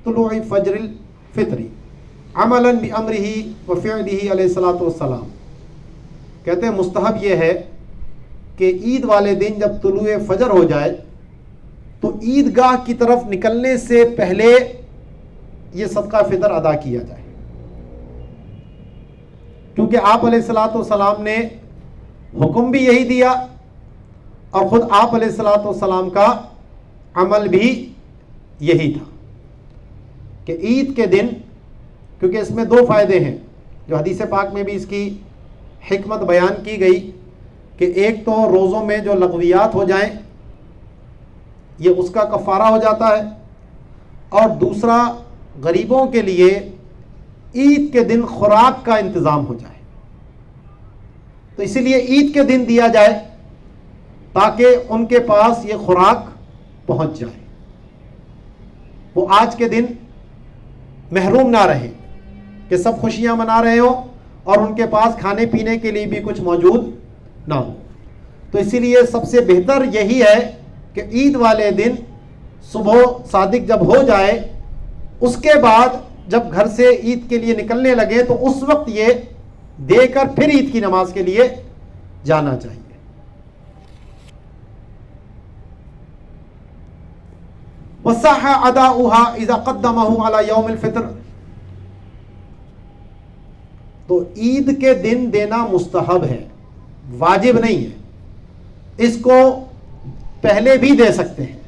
A: طُلُوعِ فَجْرِ الْفِطْرِ عَمَلًا بِأَمْرِهِ وَفِعْلِهِ علیہ الصَّلَاةُ وَالسَّلَامُ. کہتے ہیں مستحب یہ ہے کہ عید والے دن جب طلوع فجر ہو جائے تو عیدگاہ کی طرف نکلنے سے پہلے یہ صدقہ فطر ادا کیا جائے، کیونکہ آپ علیہ الصلوۃ والسلام نے حکم بھی یہی دیا اور خود آپ علیہ الصلوۃ والسلام کا عمل بھی یہی تھا کہ عید کے دن، کیونکہ اس میں دو فائدے ہیں جو حدیث پاک میں بھی اس کی حکمت بیان کی گئی کہ ایک تو روزوں میں جو لغویات ہو جائیں یہ اس کا کفارہ ہو جاتا ہے، اور دوسرا غریبوں کے لیے عید کے دن خوراک کا انتظام ہو جائے. تو اسی لیے عید کے دن دیا جائے تاکہ ان کے پاس یہ خوراک پہنچ جائے، وہ آج کے دن محروم نہ رہے کہ سب خوشیاں منا رہے ہوں اور ان کے پاس کھانے پینے کے لیے بھی کچھ موجود نہ ہو. تو اسی لیے سب سے بہتر یہی ہے کہ عید والے دن صبح صادق جب ہو جائے اس کے بعد جب گھر سے عید کے لیے نکلنے لگے تو اس وقت یہ دے کر پھر عید کی نماز کے لیے جانا چاہیے. وصح اداؤها اذا قدمه على يوم الفطر. تو عید کے دن دینا مستحب ہے، واجب نہیں ہے. اس کو پہلے بھی دے سکتے ہیں،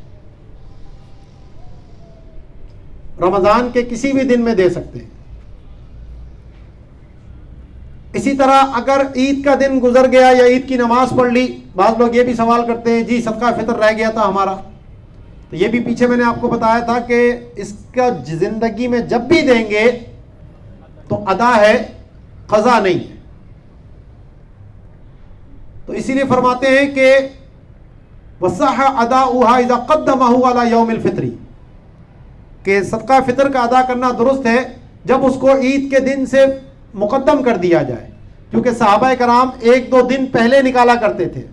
A: رمضان کے کسی بھی دن میں دے سکتے ہیں. اسی طرح اگر عید کا دن گزر گیا یا عید کی نماز پڑھ لی، بعض لوگ یہ بھی سوال کرتے ہیں جی صدقہ فطر رہ گیا تھا ہمارا، تو یہ بھی پیچھے میں نے آپ کو بتایا تھا کہ اس کا زندگی میں جب بھی دیں گے تو ادا ہے، قضا نہیں ہے. تو اسی لیے فرماتے ہیں کہ وصح اداؤها اذا قدمه على يوم الفطر، کہ صدقہ فطر کا ادا کرنا درست ہے جب اس کو عید کے دن سے مقدم کر دیا جائے، کیونکہ صحابہ کرام ایک دو دن پہلے نکالا کرتے تھے.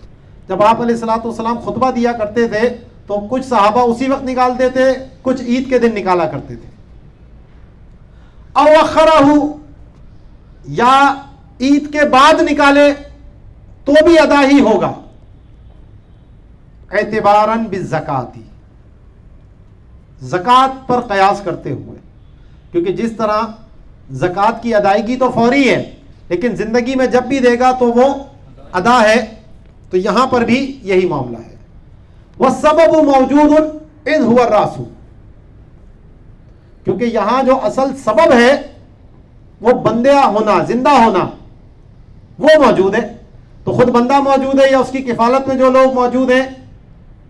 A: جب آپ علیہ الصلوۃ والسلام خطبہ دیا کرتے تھے تو کچھ صحابہ اسی وقت نکالتے تھے، کچھ عید کے دن نکالا کرتے تھے. او اخرہ، یا عید کے بعد نکالے تو بھی ادا ہی ہوگا، اعتباراً بالزکاۃ، زکوٰۃ پر قیاس کرتے ہوئے، کیونکہ جس طرح زکوٰۃ کی ادائیگی تو فوری ہے لیکن زندگی میں جب بھی دے گا تو وہ ادا ہے، تو یہاں پر بھی یہی معاملہ ہے. والسبب موجود اذ هو الراس، کیونکہ یہاں جو اصل سبب ہے وہ بندہ ہونا، زندہ ہونا، وہ موجود ہے. تو خود بندہ موجود ہے یا اس کی کفالت میں جو لوگ موجود ہیں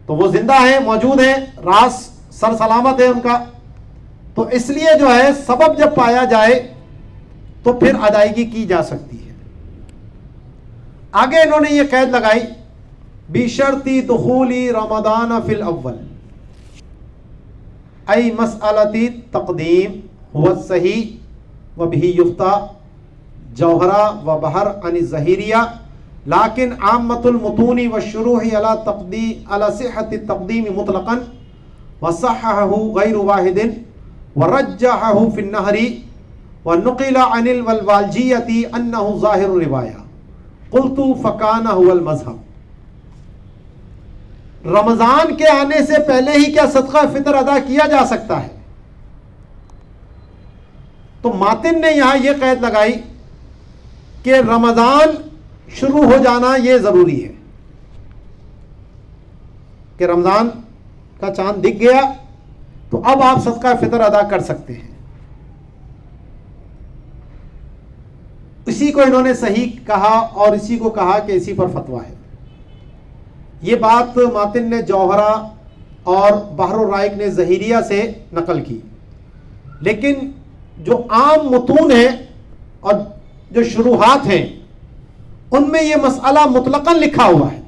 A: تو وہ زندہ ہیں، موجود ہیں، راس سر سلامت ہے ان کا. تو اس لیے جو ہے سبب جب پایا جائے تو پھر ادائیگی کی جا سکتی ہے. آگے انہوں نے یہ قید لگائی بشرطی دخولی رمضان فی الاول ای مسئلتی تقدیم هو الصحیح و بہ یفتیٰ جوہرہ و بحر عن الظہیریہ لیکن عامۃ المتون والشروح علی صحت التقدیم مطلقا وصححہ غیر واحد ورجحہ فی النہر ونقل عن الوالجیۃ انہ ظاہر الروایہ قلت فکان هو المذہب. رمضان کے آنے سے پہلے ہی کیا صدقہ فطر ادا کیا جا سکتا ہے؟ تو ماتن نے یہاں یہ قید لگائی کہ رمضان شروع ہو جانا یہ ضروری ہے کہ رمضان کا چاند دکھ گیا تو اب آپ صدقہ فطر ادا کر سکتے ہیں. اسی کو انہوں نے صحیح کہا اور اسی کو کہا کہ اسی پر فتویٰ ہے. یہ بات ماتن نے جوہرہ اور بحر الرائق نے ظہیریہ سے نقل کی. لیکن جو عام متون ہیں اور جو شروحات ہیں ان میں یہ مسئلہ مطلقاً لکھا ہوا ہے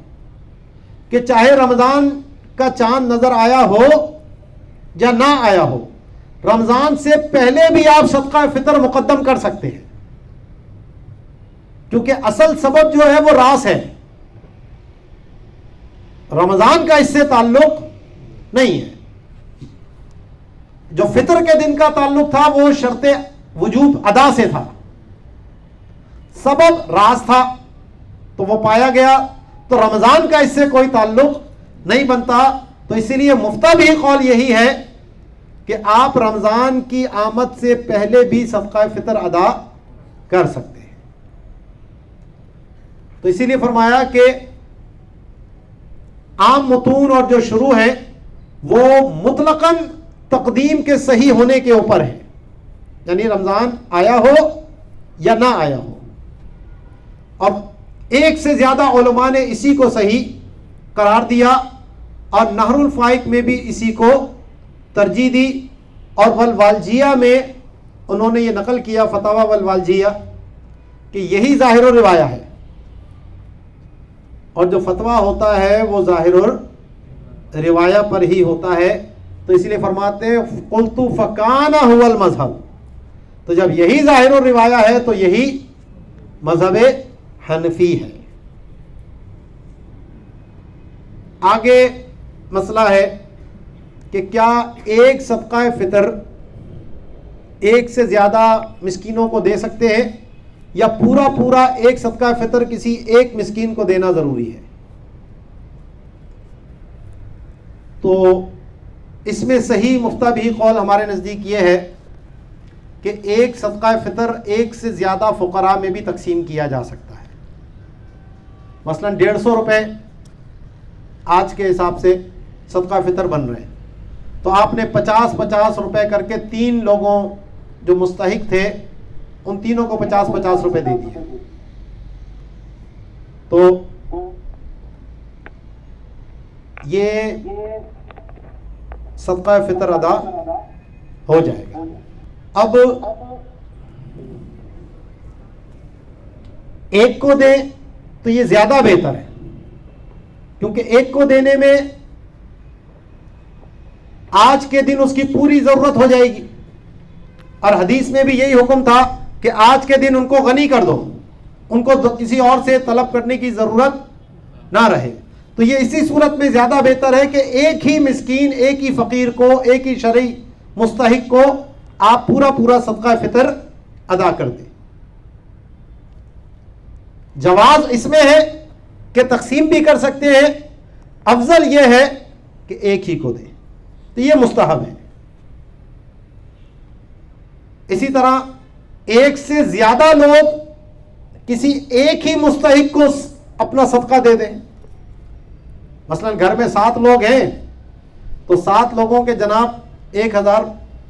A: کہ چاہے رمضان کا چاند نظر آیا ہو یا نہ آیا ہو، رمضان سے پہلے بھی آپ صدقہ فطر مقدم کر سکتے ہیں، کیونکہ اصل سبب جو ہے وہ راس ہے، رمضان کا اس سے تعلق نہیں ہے. جو فطر کے دن کا تعلق تھا وہ شرط وجوب ادا سے تھا، سبب راس تھا تو وہ پایا گیا، تو رمضان کا اس سے کوئی تعلق نہیں بنتا. تو اسی لیے مفتہ بھی قول یہی ہے کہ آپ رمضان کی آمد سے پہلے بھی صدقہ فطر ادا کر سکتے ہیں. تو اسی لیے فرمایا کہ عام متون اور جو شروع ہے وہ مطلقاً تقدیم کے صحیح ہونے کے اوپر ہے، یعنی رمضان آیا ہو یا نہ آیا ہو. اور ایک سے زیادہ علماء نے اسی کو صحیح قرار دیا اور نہر الفائق میں بھی اسی کو ترجیح دی، اور والوالجیہ میں انہوں نے یہ نقل کیا فتاوی والوالجیہ کہ یہی ظاہر الروایہ ہے، اور جو فتویٰ ہوتا ہے وہ ظاہر الروایہ پر ہی ہوتا ہے. تو اس لیے فرماتے ہیں قلت فکان هو المذہب. تو جب یہی ظاہر الروایہ ہے تو یہی مذہب حنفی ہے. آگے مسئلہ ہے کہ کیا ایک صدقہ فطر ایک سے زیادہ مسکینوں کو دے سکتے ہیں یا پورا ایک صدقہ فطر کسی ایک مسکین کو دینا ضروری ہے؟ تو اس میں صحیح مفتہ بھی قول ہمارے نزدیک یہ ہے کہ ایک صدقہ فطر ایک سے زیادہ فقراء میں بھی تقسیم کیا جا سکتا ہے. مثلا 150 روپے آج کے حساب سے صدقہ فطر بن رہے ہیں، تو آپ نے 50 روپے کر کے 3 لوگوں جو مستحق تھے ان تینوں کو 50 روپے دے دیے، تو یہ صدقہ فطر ادا ہو جائے گا. اب ایک کو دیں تو یہ زیادہ بہتر ہے، کیونکہ ایک کو دینے میں آج کے دن اس کی پوری ضرورت ہو جائے گی، اور حدیث میں بھی یہی حکم تھا کہ آج کے دن ان کو غنی کر دو، ان کو کسی اور سے طلب کرنے کی ضرورت نہ رہے. تو یہ اسی صورت میں زیادہ بہتر ہے کہ ایک ہی مسکین، ایک ہی فقیر کو، ایک ہی شرعی مستحق کو آپ پورا صدقہ فطر ادا کر دیں. جواز اس میں ہے کہ تقسیم بھی کر سکتے ہیں، افضل یہ ہے کہ ایک ہی کو دیں، تو یہ مستحب ہے. اسی طرح ایک سے زیادہ لوگ کسی ایک ہی مستحق کو اپنا صدقہ دے دیں. مثلا گھر میں 7 لوگ ہیں تو 7 لوگوں کے جناب 1000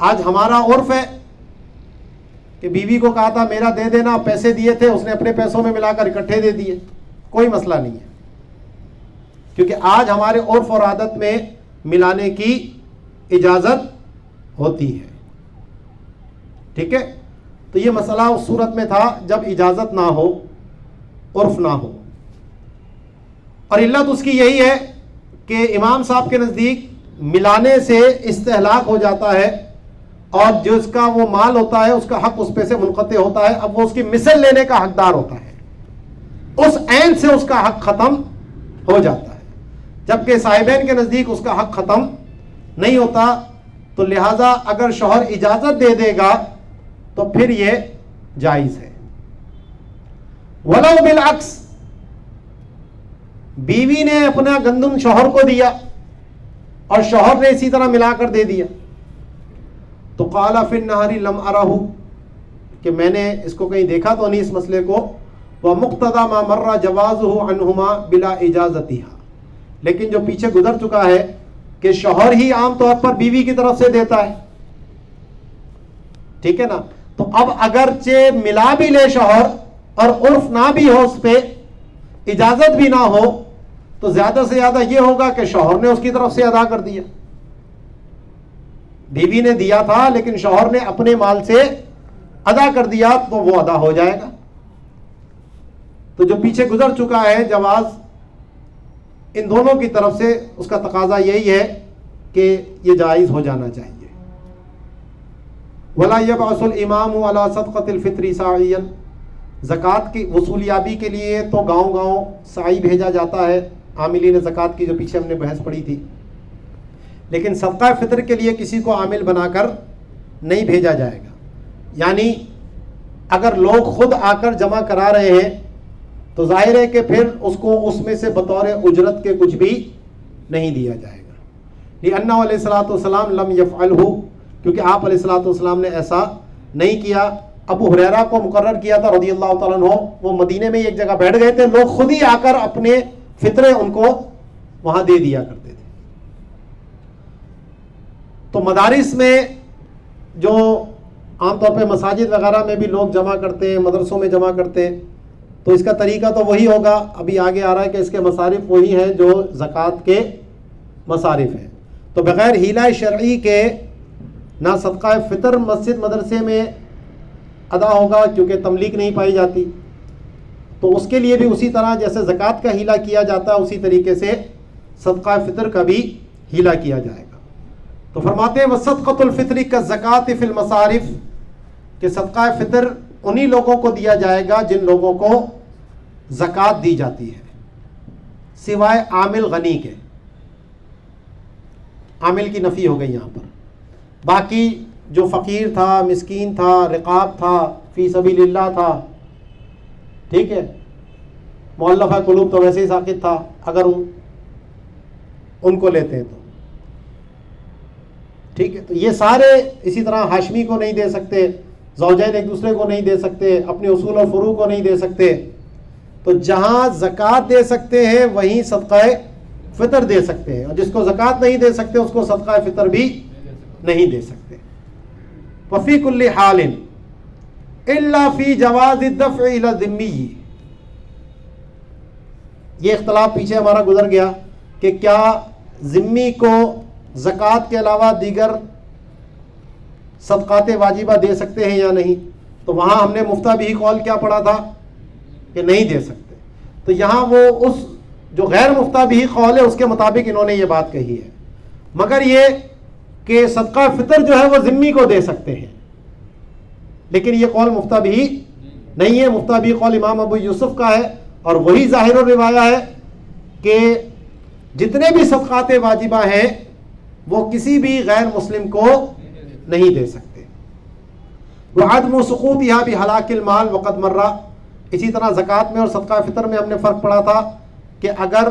A: آج ہمارا عرف ہے کہ بیوی کو کہا تھا میرا دے دینا، پیسے دیے تھے، اس نے اپنے پیسوں میں ملا کر اکٹھے دے دیے، کوئی مسئلہ نہیں ہے، کیونکہ آج ہمارے عرف اور عادت میں ملانے کی اجازت ہوتی ہے. ٹھیک ہے، تو یہ مسئلہ اس صورت میں تھا جب اجازت نہ ہو، عرف نہ ہو. اور علت اس کی یہی ہے کہ امام صاحب کے نزدیک ملانے سے استہلاک ہو جاتا ہے، اور جو اس کا وہ مال ہوتا ہے اس کا حق اس پہ سے منقطع ہوتا ہے، اب وہ اس کی مثل لینے کا حقدار ہوتا ہے، اس عین سے اس کا حق ختم ہو جاتا ہے. جبکہ صاحبین کے نزدیک اس کا حق ختم نہیں ہوتا، تو لہٰذا اگر شوہر اجازت دے دے گا تو پھر یہ جائز ہے. ولو بالعکس، بیوی نے اپنا گندم شوہر کو دیا اور شوہر نے اسی طرح ملا کر دے دیا، تو قال فی النہار لم ارہ، کہ میں نے اس کو کہیں دیکھا تو نہیں اس مسئلے کو. ومقتضی ما مر جوازہ عنہما بلا اجازتہا، لیکن جو پیچھے گزر چکا ہے کہ شوہر ہی عام طور پر بیوی کی طرف سے دیتا ہے، ٹھیک ہے نا. تو اب اگرچہ ملا بھی لے شوہر اور عرف نہ بھی ہو، اس پہ اجازت بھی نہ ہو، تو زیادہ سے زیادہ یہ ہوگا کہ شوہر نے اس کی طرف سے ادا کر دیا. بیوی نے دیا تھا لیکن شوہر نے اپنے مال سے ادا کر دیا تو وہ ادا ہو جائے گا. تو جو پیچھے گزر چکا ہے جواز، ان دونوں کی طرف سے اس کا تقاضا یہی ہے کہ یہ جائز ہو جانا چاہیے. ولا يبعث الامام على صدقۃ الفطر ساعیا، زکوٰۃ کی وصولیابی کے لیے تو گاؤں گاؤں سعی بھیجا جاتا ہے، عاملین زکوٰۃ کی جو پیچھے ہم نے بحث پڑھی تھی. لیکن صدقہ فطر کے لیے کسی کو عامل بنا کر نہیں بھیجا جائے گا. یعنی اگر لوگ خود آ کر جمع کرا رہے ہیں تو ظاہر ہے کہ پھر اس کو اس میں سے بطور اجرت کے کچھ بھی نہیں دیا جائے گا. لأنہ علیہ الصلوۃ والسلام لم یفعلہ، کیونکہ آپ علیہ الصلوۃ والسلام نے ایسا نہیں کیا. ابو ہریرہ کو مقرر کیا تھا رضی اللہ تعالیٰ عنہ، وہ مدینے میں ایک جگہ بیٹھ گئے تھے، لوگ خود ہی آ کر اپنے فطرے ان کو وہاں دے دیا کرتے تھے. تو مدارس میں جو عام طور پہ مساجد وغیرہ میں بھی لوگ جمع کرتے ہیں، مدرسوں میں جمع کرتے ہیں، تو اس کا طریقہ تو وہی ہوگا. ابھی آگے آ رہا ہے کہ اس کے مصارف وہی ہیں جو زکوٰۃ کے مصارف ہیں. تو بغیر ہیلہ شرعی کے نہ صدقہ فطر مسجد مدرسے میں ادا ہوگا، کیونکہ تملیک نہیں پائی جاتی. تو اس کے لیے بھی اسی طرح جیسے زکوٰۃ کا ہیلہ کیا جاتا ہے، اسی طریقے سے صدقہ فطر کا بھی ہیلہ کیا جائے گا. تو فرماتے ہیں وصدقۃ الفطر کالزکوٰۃ فی المصارف، کہ صدقہ فطر انہی لوگوں کو دیا جائے گا جن لوگوں کو زکوٰۃ دی جاتی ہے، سوائے عامل غنی کے. عامل کی نفی ہو گئی یہاں پر. باقی جو فقیر تھا، مسکین تھا، رقاب تھا، فی سبیل اللہ تھا، ٹھیک ہے، مؤلفہ قلوب تو ویسے ہی ساقط تھا اگر ان کو لیتے ہیں تو ٹھیک ہے. تو یہ سارے اسی طرح ہاشمی کو نہیں دے سکتے، زوجین ایک دوسرے کو نہیں دے سکتے، اپنے اصول اور فروع کو نہیں دے سکتے. تو جہاں زکوٰۃ دے سکتے ہیں وہیں صدقہ فطر دے سکتے ہیں، اور جس کو زکوٰۃ نہیں دے سکتے اس کو صدقہ فطر بھی نہیں دے سکتے. وفی کل حال الا فی جواز الدفع الی الذمی، یہ اختلاف پیچھے ہمارا گزر گیا کہ کیا ذمی کو زکوٰۃ کے علاوہ دیگر صدقات واجبہ دے سکتے ہیں یا نہیں. تو وہاں ہم نے مفتہ بھی قول کیا پڑھا تھا کہ نہیں دے سکتے. تو یہاں وہ اس جو غیر مفتہ بھی قول ہے اس کے مطابق انہوں نے یہ بات کہی ہے، مگر یہ کہ صدقہ فطر جو ہے وہ ذمی کو دے سکتے ہیں، لیکن یہ قول مفتہ بھی نہیں ہے. مفتہ بھی قول امام ابو یوسف کا ہے، اور وہی ظاہر و روایہ ہے کہ جتنے بھی صدقات واجبہ ہیں وہ کسی بھی غیر مسلم کو نہیں دے سکتے. وعدم سقوطها بہلاک المال وقد مر، اسی طرح زکوٰۃ میں اور صدقہ فطر میں ہم نے فرق پڑا تھا کہ اگر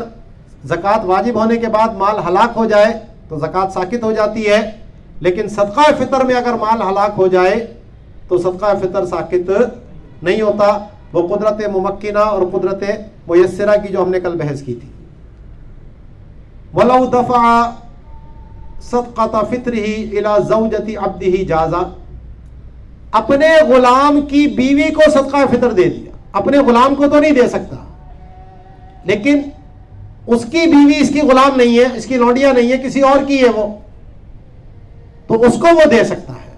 A: زکوٰۃ واجب ہونے کے بعد مال ہلاک ہو جائے تو زکوٰۃ ساقط ہو جاتی ہے، لیکن صدقہ فطر میں اگر مال ہلاک ہو جائے تو صدقہ فطر ساقط نہیں ہوتا. وہ قدرت ممکنہ اور قدرت میسرہ کی جو ہم نے کل بحث کی تھی. وَلَوْ دَفَعَ صدقۃ فطرہ الی زوجۃ عبدہ جازا، اپنے غلام کی بیوی کو صدقہ فطر دے دیا. اپنے غلام کو تو نہیں دے سکتا، لیکن اس کی بیوی اس کی غلام نہیں ہے، اس کی لونڈیا نہیں ہے، کسی اور کی ہے وہ، تو اس کو وہ دے سکتا ہے.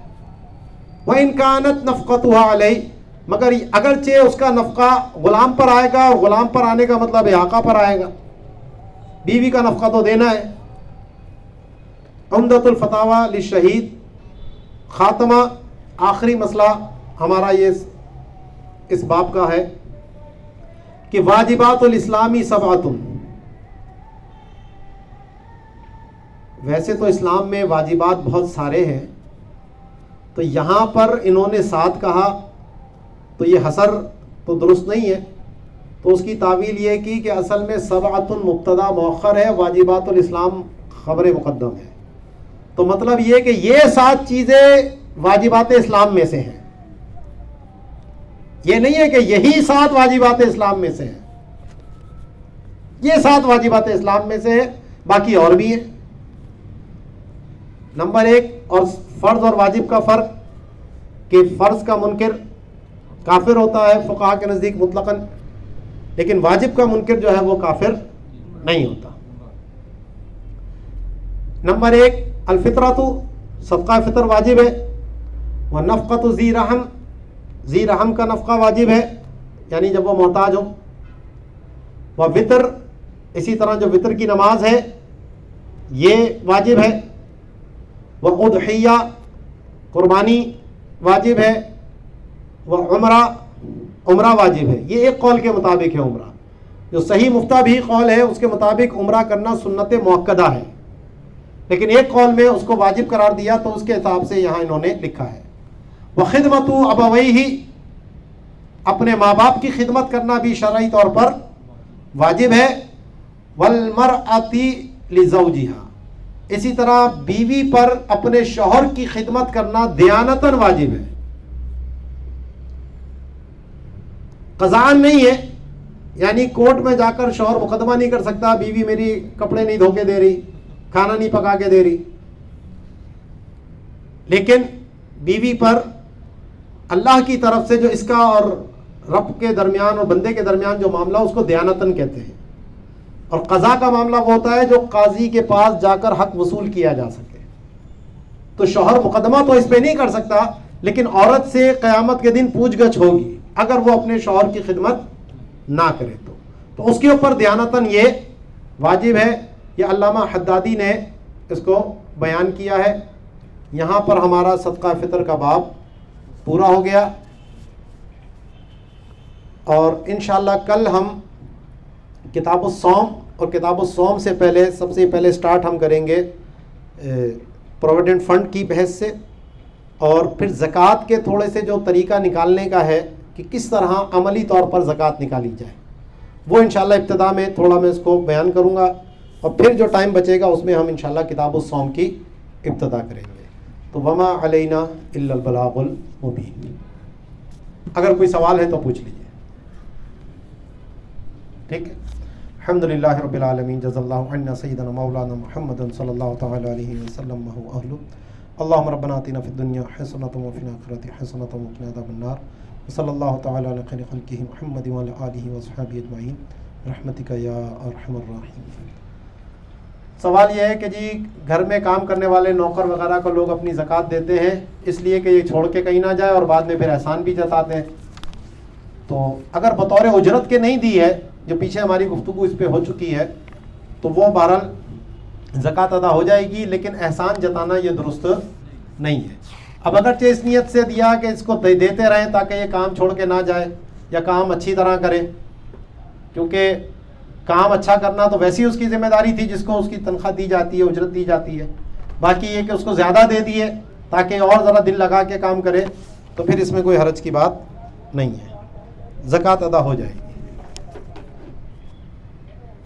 A: وَإِنْ كَانَتْ نَفْقَتُهَا عَلَيْهِ، مگر اگرچہ اس کا نفقہ غلام پر آئے گا، اور غلام پر آنے کا مطلب اعاقہ پر آئے گا، بیوی کا نفقہ تو دینا ہے. عمدۃ الفتاوی للشہید، خاتمہ آخری مسئلہ ہمارا یہ اس باب کا ہے کہ واجبات الاسلامی سبعۃ. ویسے تو اسلام میں واجبات بہت سارے ہیں، تو یہاں پر انہوں نے 7 کہا تو یہ حصر تو درست نہیں ہے. تو اس کی تعویل یہ کی کہ اصل میں سبعۃ مبتدا مؤخر ہے، واجبات الاسلام خبر مقدم ہے. تو مطلب یہ کہ یہ 7 چیزیں واجبات اسلام میں سے ہیں. یہ نہیں ہے کہ یہی 7 واجبات اسلام میں سے ہیں، یہ 7 واجبات اسلام میں سے ہیں، باقی اور بھی ہیں. نمبر 1، اور فرض اور واجب کا فرق کہ فرض کا منکر کافر ہوتا ہے فقہا کے نزدیک مطلقاً، لیکن واجب کا منکر جو ہے وہ کافر نہیں ہوتا. نمبر 1، الفطرۃ، صدقہ فطر واجب ہے. ونفقۃ ذی رحم، ذی رحم کا نفقہ واجب ہے، یعنی جب وہ محتاج ہو. ووتر، اسی طرح جو وطر کی نماز ہے یہ واجب ہے. وأضحیہ، قربانی واجب ہے. وعمرہ، عمرہ واجب ہے. یہ ایک قول کے مطابق ہے عمرہ. جو صحیح مفتہ بھی قول ہے اس کے مطابق عمرہ کرنا سنت مؤکدہ ہے، لیکن ایک قول میں اس کو واجب قرار دیا تو اس کے حساب سے یہاں انہوں نے لکھا ہے. وخدمت ابویہ، اپنے ماں باپ کی خدمت کرنا بھی شرعی طور پر واجب ہے. والمرأۃ لزوجہا، اسی طرح بیوی پر اپنے شوہر کی خدمت کرنا دیانتاً واجب ہے، قضاءً نہیں ہے. یعنی کورٹ میں جا کر شوہر مقدمہ نہیں کر سکتا بیوی میری کپڑے نہیں دھو کے دے رہی، کھانا نہیں پکا کے دے رہی، لیکن بیوی پر اللہ کی طرف سے جو اس کا اور رب کے درمیان اور بندے کے درمیان جو معاملہ اس کو دیانتاً کہتے ہیں. اور قضا کا معاملہ وہ ہوتا ہے جو قاضی کے پاس جا کر حق وصول کیا جا سکے. تو شوہر مقدمہ تو اس پہ نہیں کر سکتا، لیکن عورت سے قیامت کے دن پوچھ گچھ ہوگی اگر وہ اپنے شوہر کی خدمت نہ کرے تو اس کے اوپر دیانتاً یہ واجب ہے. یہ علامہ حدادی نے اس کو بیان کیا ہے. یہاں پر ہمارا صدقہ فطر کا باب پورا ہو گیا، اور انشاءاللہ کل ہم کتاب الصوم، اور کتاب الصوم سے پہلے سب سے پہلے سٹارٹ ہم کریں گے پروویڈنٹ فنڈ کی بحث سے، اور پھر زکوٰۃ کے تھوڑے سے جو طریقہ نکالنے کا ہے کہ کس طرح عملی طور پر زکوٰۃ نکالی جائے، وہ انشاءاللہ ابتدا میں تھوڑا میں اس کو بیان کروں گا، اور پھر جو ٹائم بچے گا اس میں ہم انشاءاللہ کتاب الصوم کی ابتدا کریں گے. تو وما علینا الا البلاغ المبین. اگر کوئی سوال ہے تو پوچھ لیجیے. ٹھیک ہے. الحمدللہ رب العالمین، جزا اللہ عنا سیدنا مولانا محمد صلی اللہ تعالی علیہ وسلم وهو اہلہ. اللهم ربنا آتنا في الدنيا حسنة وفي الآخرة حسنة وقنا عذاب النار. وصلی اللہ تعالی علی خیر خلقہ محمد وعلی آلہ وصحبہ اجمعین برحمتک یا ارحم الراحمین. سوال یہ ہے کہ جی گھر میں کام کرنے والے نوکر وغیرہ کو لوگ اپنی زکوٰۃ دیتے ہیں اس لیے کہ یہ چھوڑ کے کہیں نہ جائے، اور بعد میں پھر احسان بھی جتاتے ہیں. تو اگر بطور اجرت کے نہیں دی ہے، جو پیچھے ہماری گفتگو اس پہ ہو چکی ہے، تو وہ بہرحال زکوٰۃ ادا ہو جائے گی، لیکن احسان جتانا یہ درست نہیں ہے. اب اگرچہ اس نیت سے دیا کہ اس کو دیتے رہیں تاکہ یہ کام چھوڑ کے نہ جائے یا کام اچھی طرح کرے، کیونکہ کام اچھا کرنا تو ویسی اس کی ذمہ داری تھی جس کو اس کی تنخواہ دی جاتی ہے، اجرت دی جاتی ہے. باقی یہ کہ اس کو زیادہ دے دیے تاکہ اور ذرا دل لگا کے کام کرے، تو پھر اس میں کوئی حرج کی بات نہیں ہے، زکوٰۃ ادا ہو جائے گی.